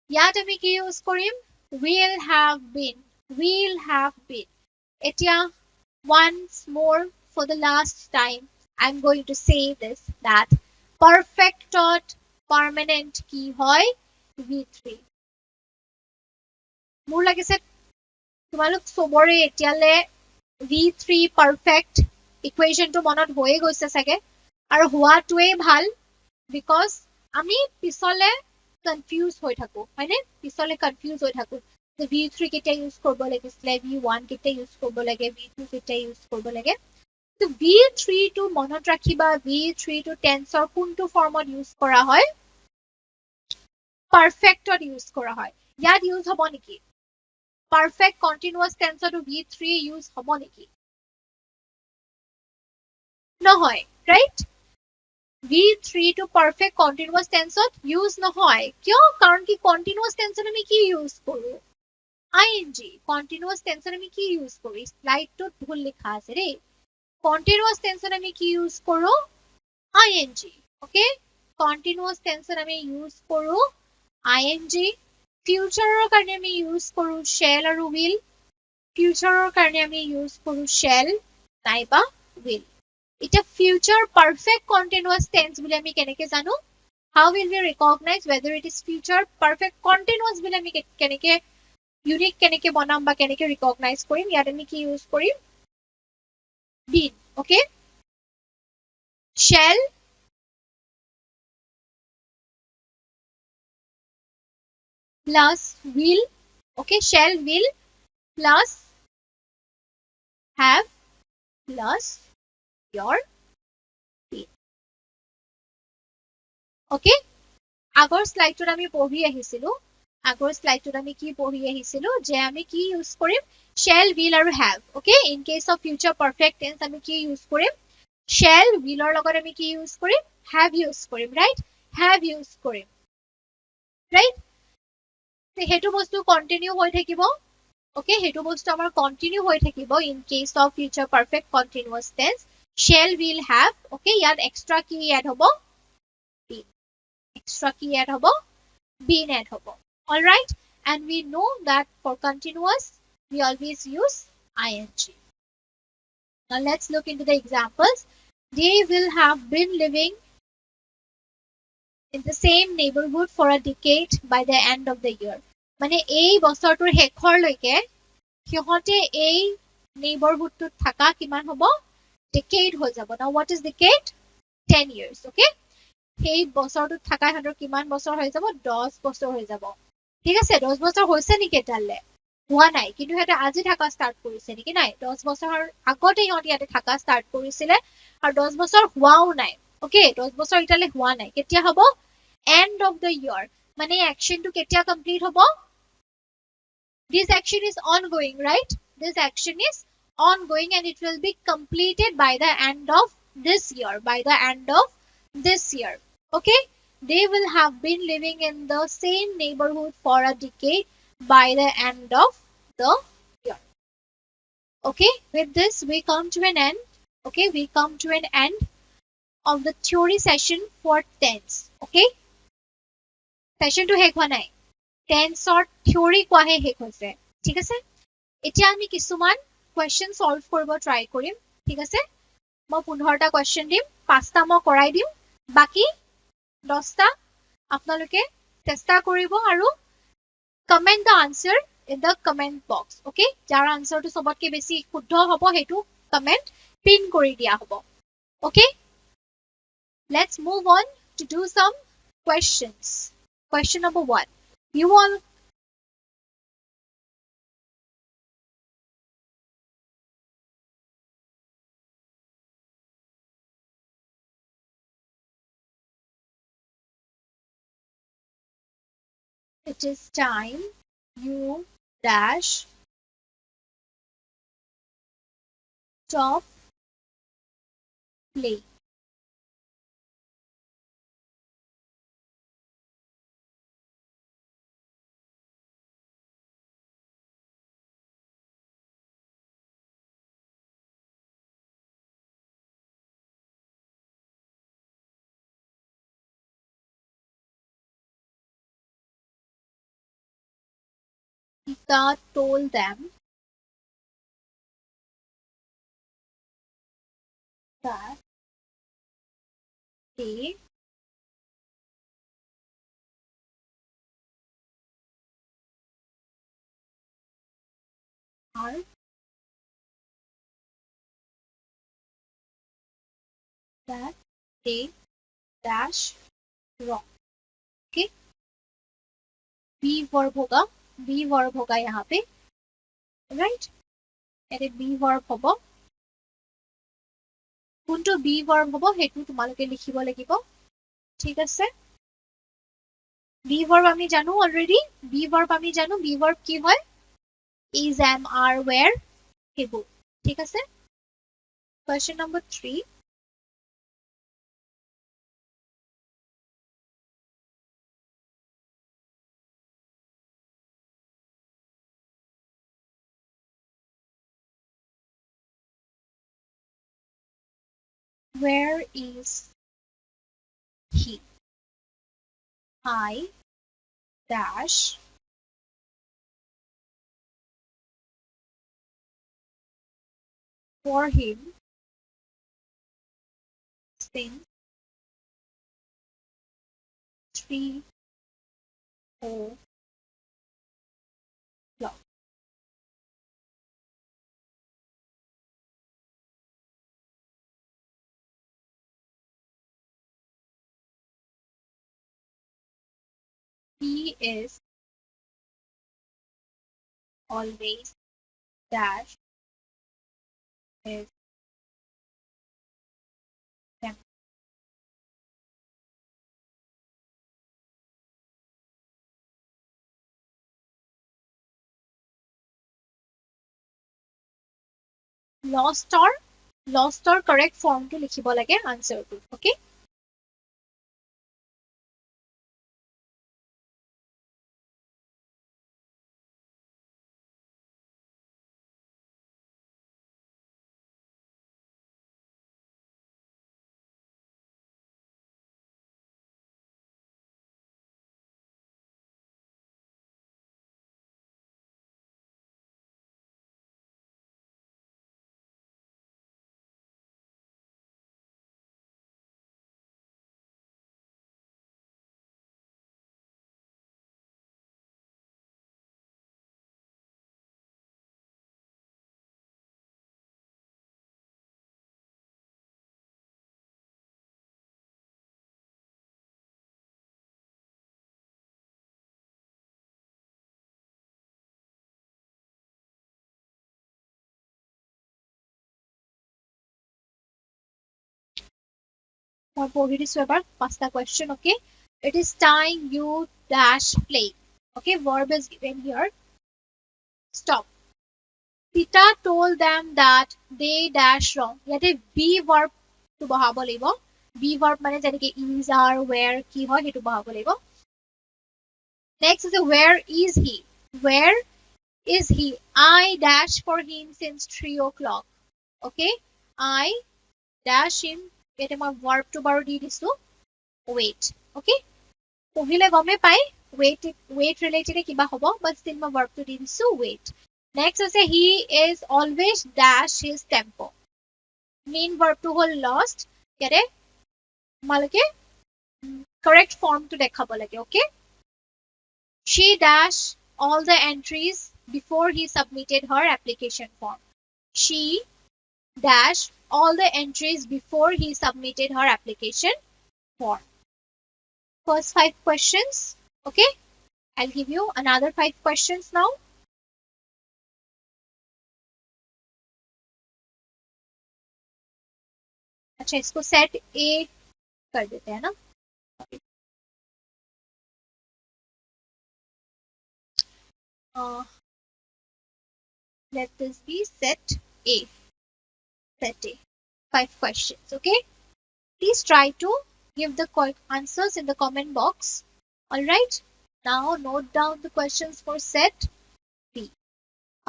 ইয়াত আমি কি use Karim, will have been. Will have been. এতিয়া once more for the last time I'm going to say this, that perfectত permanent কি হয়, V3. মোৰ লাগিছে তোমালোক সবৰে এতিয়ালে V3 perfect equation টো মনত হৈয়ে গৈছে চাগে, আৰু হোৱাটোৱে ভাল, because আমি পিছলে কনফিউজ হৈ থাকো, হয়নে, পিছলে কনফিউজ হৈ থাকো যে V3 কেতিয়া ইউজ কৰিব লাগিছিলে, V1 কেতিয়া ইউজ কৰিব লাগে, V2 কেতিয়া ইউজ কৰিব লাগে. তো V3 টো মনত ৰাখিবা, V3 টো টেন্সৰ কোনটো ফৰ্মত ইউজ কৰা হয়, পারফেক্টত ইউজ কৰা হয়. ইয়াত ইউজ হ'ব নেকি, পারফেক্ট কন্টিনিউয়াস টেন্সতো V3 ইউজ হ'ব নেকি, নহয়, রাইট. V3 টো পারফেক্ট কন্টিনিউয়াস টেন্সত ইউজ নহয়, কিয়, কাৰণ কি কন্টিনিউয়াস টেন্সত আমি কি ইউজ কৰো, ING. কন্টিনিউয়াস টেন্সত আমি কি ইউজ কৰো, স্লাইডটোত ভুল লিখা আছে দেই, কন্টিনিউয়াস টেন্সত আমি কি ইউজ কৰো, ING. ওকে, continuous tense আমি use কৰো ing, future কাৰণে আমি use কৰো shall আৰু will, future কাৰণে আমি use কৰো shall নাইবা will. এটা future perfect continuous tense বুলি আমি কেনেকে জানো? How will we recognize whether it is future perfect continuous বুলি আমি কেনেকে unique কেনেকে বনাম বা কেনেকে recognize কৰিম? ইয়াত আমি কি use Karim? Been, okay? Shall plus will, okay? Shall, will plus have plus your been. Okay? আগৰ স্লাইডটোত আমি পঢ়ি আহিছিলো আগৰ স্লাইডটোত আমি কি পঢ়ি আহিছিলো যে আমি কি ইউজ কৰিম shall, will আৰু have. Okay? In case of future perfect tense আমি কি ইউজ কৰিম shall, will ৰ লগত আমি কি use Karim have use Karim, right? Have use Karim, right? হেতু বস্তু কন্টিনিউ হৈ থাকিব, okay? হেতু বস্তু আমাৰ কন্টিনিউ হৈ থাকিব in case of future perfect continuous tense shall, will, have. Okay? ইয়াত এক্সট্ৰা কি এড হ'ব been, extra কি add হ'ব been add হ'ব. All right? And we know that for continuous we always use ing. Now let's look into the examples. They will have been living in the same neighborhood for a decade by the end of the year. মানে এই বছৰটোৰ শেষৰলৈকে সিহঁতে এই neighborhoodটোত থাকা কিমান হ'ব decade হৈ যাব. Now what is decade? 10 years. Okay? সেই বছৰটোত থাকা সিহঁতৰ কিমান বছৰ হৈ যাব 10 বছৰ হৈ যাব. ঠিক আছে 10 বছৰ হৈছে নেকি এটালে হোৱা নাই কিন্তু সিহঁতে আজি থাকা ষ্টাৰ্ট কৰিছে নেকি নাই 10 বছৰৰ আগতে সিহঁতে ইয়াতে থাকা ষ্টাৰ্ট কৰিছিলে আৰু 10 বছৰ হোৱাও নাই ওকে 10 বছৰ এটালে হোৱা নাই কেতিয়া হ'ব end of the year মানে একশনটো কেতিয়া কমপ্লিট হ'ব this action is ongoing right this action is ongoing and it will be completed by the end of this year okay they will have been living in the same neighborhood for a decade by the end of the year. Okay, with this we come to an end. Okay, we come to an end of the theory session for tense. Okay, session to শেষ হোৱা নাই tense or theory কোৱাহে শেষ হৈছে ঠিক আছে এতিয়া আমি কিছুমান question solve কৰিব try কৰিম ঠিক আছে মই 15টা question দিম 5টা মই কৰাই দিম বাকি 10টা আপোনালোকে চেষ্টা কৰিব আৰু comment the answer in the comment box okay যাৰ answerটো সবতকে বেছি শুদ্ধ হ'ব হেতু comment pin কৰি দিয়া হ'ব okay let's move on to do some questions question number 1 you all it is time you dash stop play Sita told them that they are that they dash wrong okay be verb होगा यहाँ पे right याते be verb হ'ব কোনটো be verb হ'ব হেতু তোমালোকে লিখিব লাগিব ঠিক আছে be verb আমি জানো already be verb আমি জানো be verb কি হয় is am are were হেবু ঠিক আছে question number 3 where is he I dash for him since 3 o'clock. He is always dash his temper. Lost or correct form to লিখিব লাগে answer to. Okay. মই পঢ়ি দিছো এবাৰ 5টা question. Okay. It is time you dash play. Okay. Verb is given here. Stop. Pita told them that they dash wrong. ইয়াতে be verb to বহাব লাগিব. Be verb মানে যেনেকে is, are, where কি হয় সেইটো বহাব লাগিব. Next is where is he? Where is he? I dash for him since 3 o'clock. Okay. I dash him. ইয়াতে মই verb to বাৰু দি দিছো. Wait. Okay. পঢ়িলে গমে পাই wait related কিবা হ'ব, but still মই verb to দি দিছো wait. Next আছে he is always dash his tempo. Main verb to হ'ল lost. ইয়াতে তোমালোকে correct form to দেখাব লাগে. Okay. She dash all the entries before he submitted her application form. She dash all the entries before he submitted her application form. First 5 questions. Okay. I'll give you another 5 questions now. अच्छा इसको set ए कर देते हैं ना. Let this be set A. Set A. 5 questions. Okay. Please try to give the answers in the comment box. All right. Now note down the questions for set B.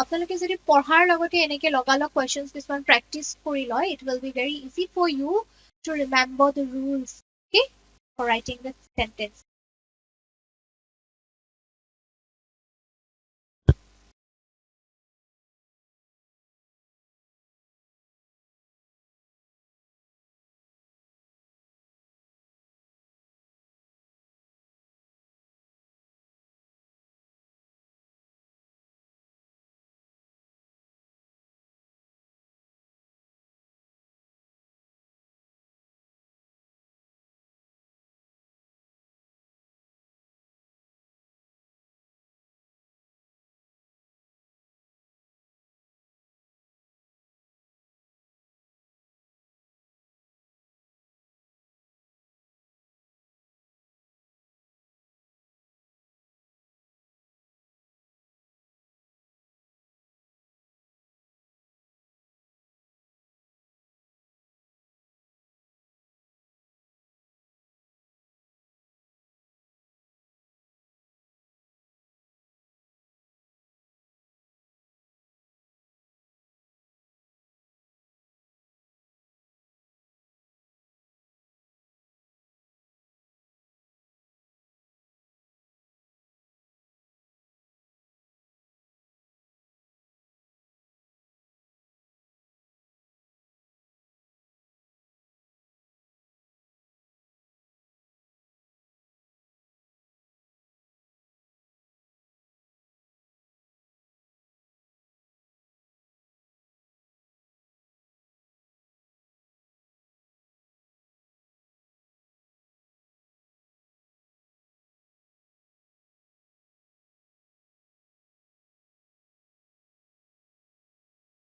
আপোনালোকে যদি পঢ়াৰ লগতে এনেকে লগালগ questions কিছুমান practice কৰি লয়, it will be very easy for you to remember the rules, okay, for writing the sentence.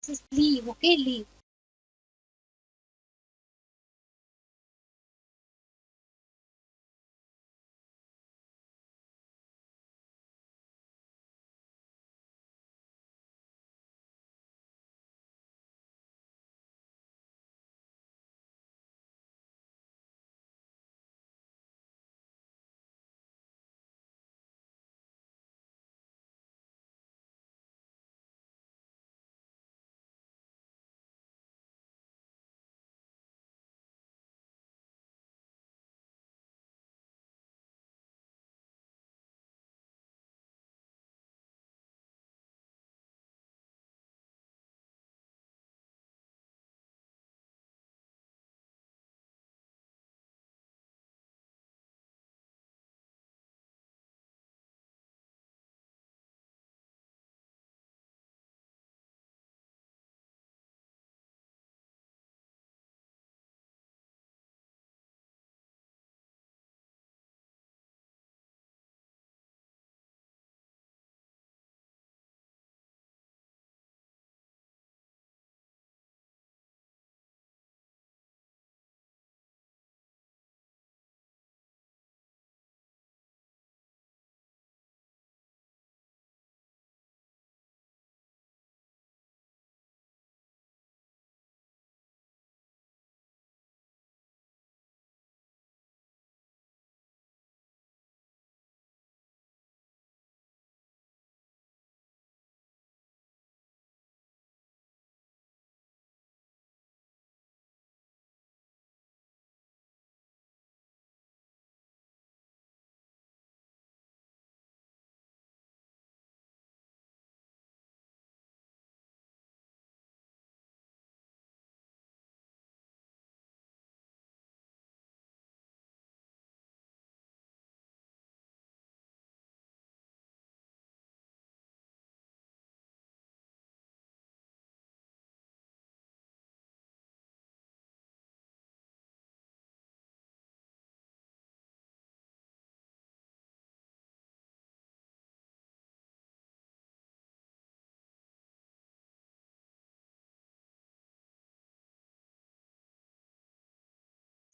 This is leave, okay? Leave.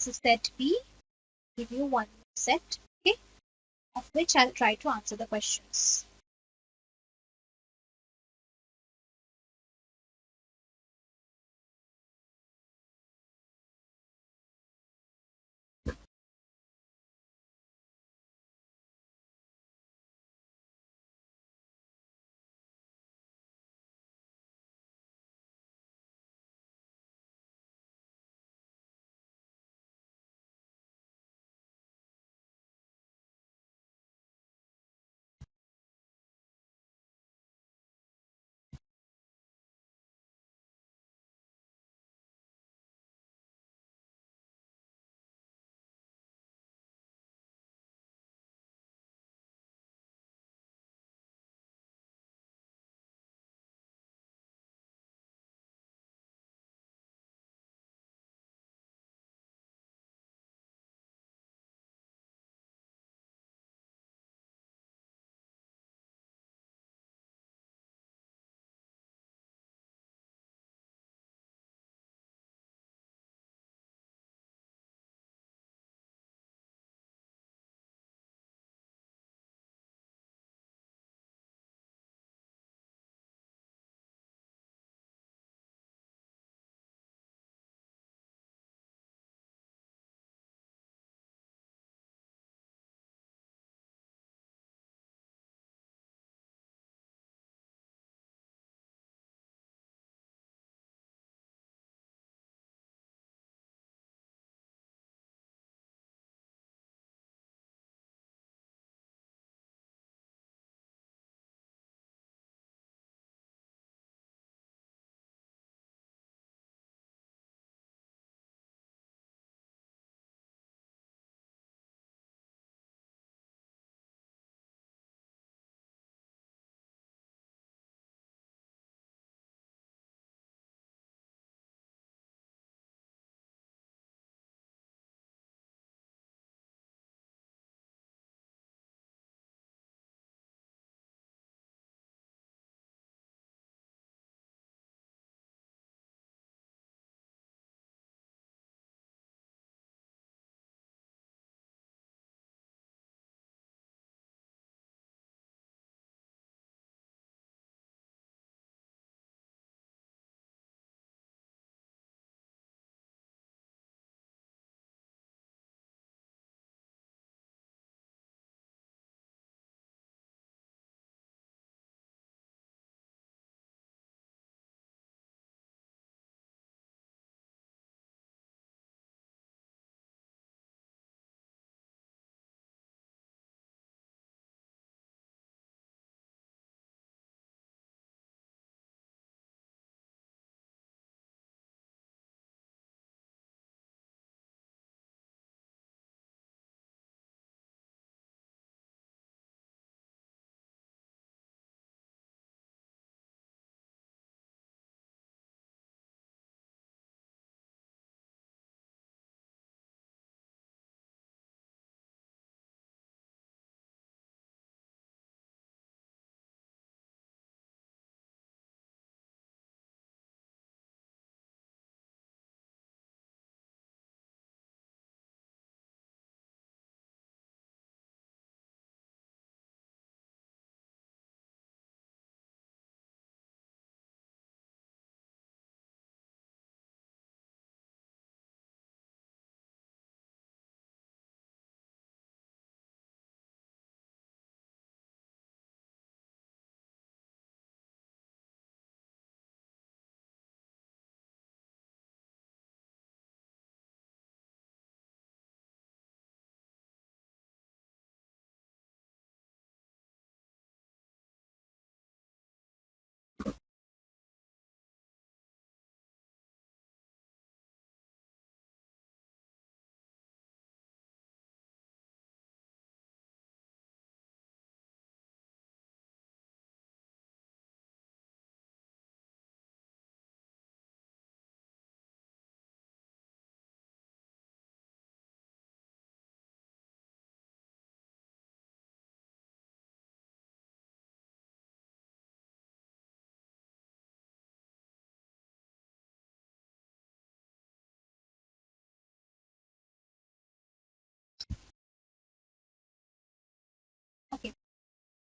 This is set B. Give you one more set, okay, of which I'll try to answer the questions.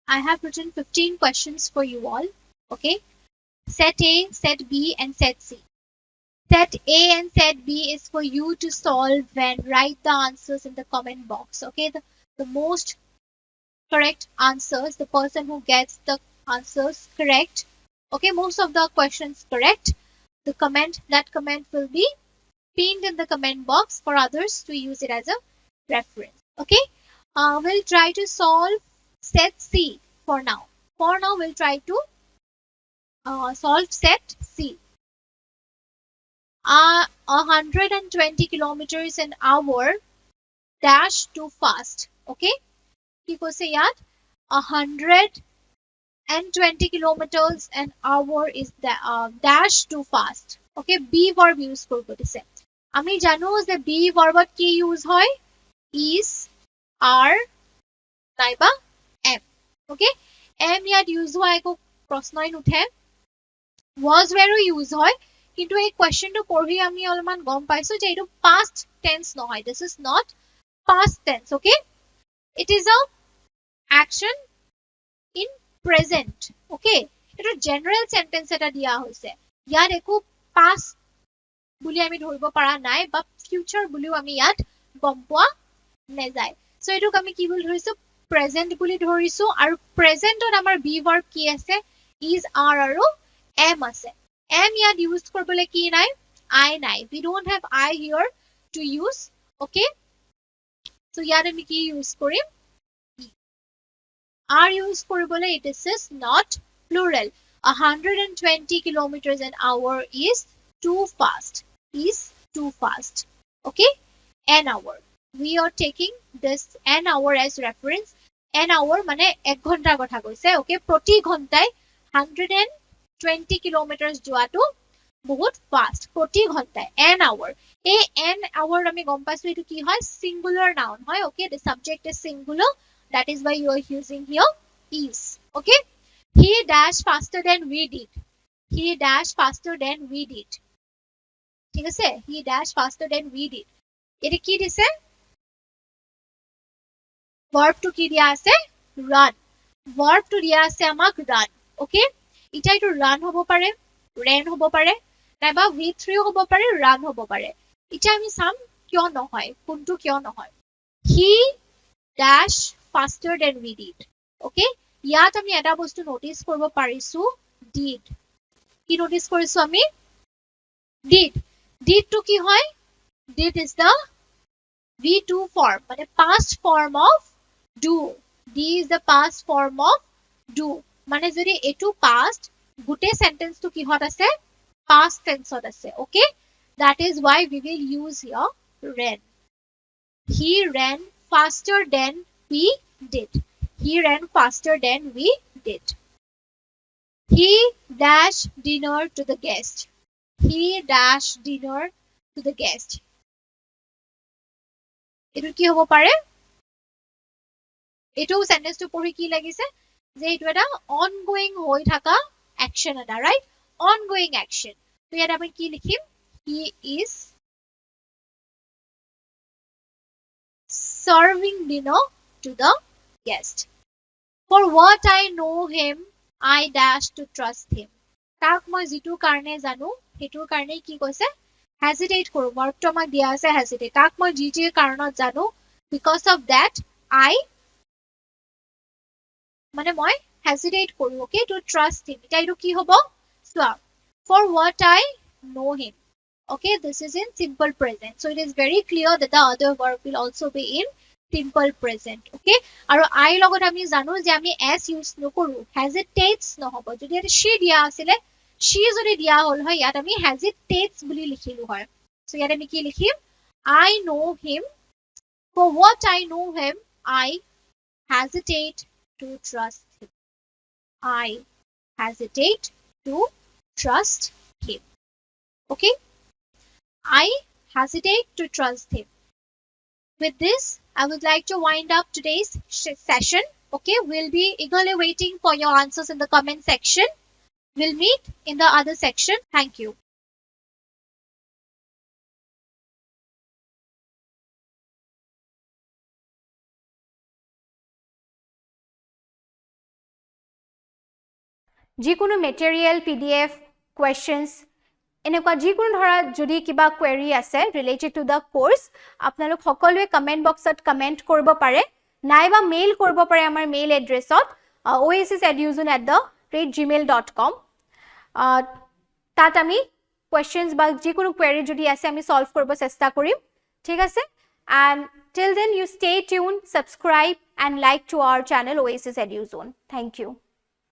I have written 15 questions for you all. Okay. Set A, set B, and set C. Set A and set B is for you to solve and write the answers in the comment box. Okay. The most correct answers, the person who gets the answers correct, okay, most of the questions correct, that comment will be pinned in the comment box for others to use it as a reference. Okay. We'll try to solve set C for now. For now, we'll try to solve set C. 120 kilometers an hour dash too fast. Okay. কি কৈছে ইয়াত 120 kilometers an hour is the dash too fast. Okay, be verb use করব দিছে। আমি জানো যে be verbত কি use হয় is are নাইবা am। Okay, am ইয়াত use হোৱা একো প্ৰশ্নই নুঠে। was where use হয় কিন্তু এই কোৱেশ্চনটো পঢ়ি আমি অলপমান গম পাইছো যে এইটো past tense নহয়। this is not past tense। Okay, it is a action in present। okay, এটা জেনাৰেল সেন্টেন্স এটা দিয়া হৈছে। ইয়াত একো past বুলি আমি ধৰিব পৰা নাই বা ফিউচাৰ বুলিও আমি ইয়াত গম পোৱা নাযায়। সো এটোক আমি কি বুলি ধৰিছো প্ৰেজেন্ট বুলি ধৰিছো আৰু প্ৰেজেন্টত আমাৰ বি ভাৰ্ব কি আছে is are আৰু am আছে। am ইয়াত ইউজ কৰিবলৈ কি নাই I নাই। we don't have I here to use। okay, so ইয়াত আমি কি ইউজ কৰিম are use কৰিবলৈ it is not plural। 120 kilometers an hour is too fast, is too fast। okay, an hour, we are taking this an hour as reference। an hour মানে 1 ঘন্টাৰ কথা কৈছে। okay, প্ৰতি ঘন্টাই 120 kilometers যোৱাটো বহুত fast. প্ৰতি ঘন্টাই an hour। এই an hour আমি গম পাইছো এইটো কি হয় singular noun হয়। okay, the subject is singular, that is why you are using here is। okay, he dash faster than we did, he dash faster than we did। ঠিক আছে, he dash faster than we did। এটা কি দিছে verb to কি দিয়া আছে run। verb to দিয়া আছে আমাক run। okay, এটা এইটো run হ'ব পাৰে, ran হ'ব পাৰে, নাইবা v3 হ'ব পাৰে, run হ'ব পাৰে। এটা আমি চাম কিয় নহয়, কোনটো কিয় নহয়। he dash faster than we did। okay, ইয়াত আমি এটা বস্তু নোটিস কৰিব পাৰিছো did। কি নোটিস কৰিছো আমি did। did to কি হয় did is the V2 form, মানে past form of do। D is the past form of do। মানে যদি এটো past, গোটে sentence to কিহত আছে past tense ত আছে। okay, that is why we will use here ran। he ran faster than we did, he ran faster than we did। he dashed dinner to the guest, he dashed dinner to the guest। এটো কি হ'ব পাৰে এটো sentence টো পঢ়ি কি লাগিছে যে এটো এটা ongoing হৈ থাকা action এটা right, ongoing action। তো ইয়াত আমি কি লিখিম he is serving dinner to the guest। for what I know him I dash to trust him। তাক মই যেটো কাৰণে জানো হেতুৰ কাৰণে কি কৈছে hesitate কৰো। verb আমাক দিয়া আছে hesitate। তাক মই যি কাৰণত জানো because of that I মানে মই hesitate কৰো। okay, to trust him। এটা এইটো কি হ'ব চোৱা for what I know him। okay, this is in simple present, so it is very clear that the other verb will also be in simple present। okay, আৰু I লগত আমি জানো যে আমি s use নকৰো, hesitates নহব। যদি এটা she দিয়া আছিলে she যদি দিয়া হল হয় ইয়াত আমি hesitates বুলি লিখিলো হয়। so ইয়াত আমি কি লিখিম I know him, for what I know him I hesitate to trust him, I hesitate to trust him। okay, I hesitate to trust him। with this I would like to wind up today's session। okay, we'll be eagerly waiting for your answers in the comment section। we'll meet in the other section। thank you। যিকোনো material PDF questions এনেকুৱা যিকোনো ধৰা যদি কিবা query আছে related to the course আপোনালোক সকলোৱে comment boxত comment কৰিব পাৰে নাইবা মেইল কৰিব পাৰে আমাৰ মেইল এড্ৰেছত oassiseducation@gmail.com তাত আমি questions বা যিকোনো query যদি আছে আমি solve কৰিব চেষ্টা কৰিম ঠিক আছে and till then you stay tuned subscribe and like to our channel Oasis Edu Zone thank you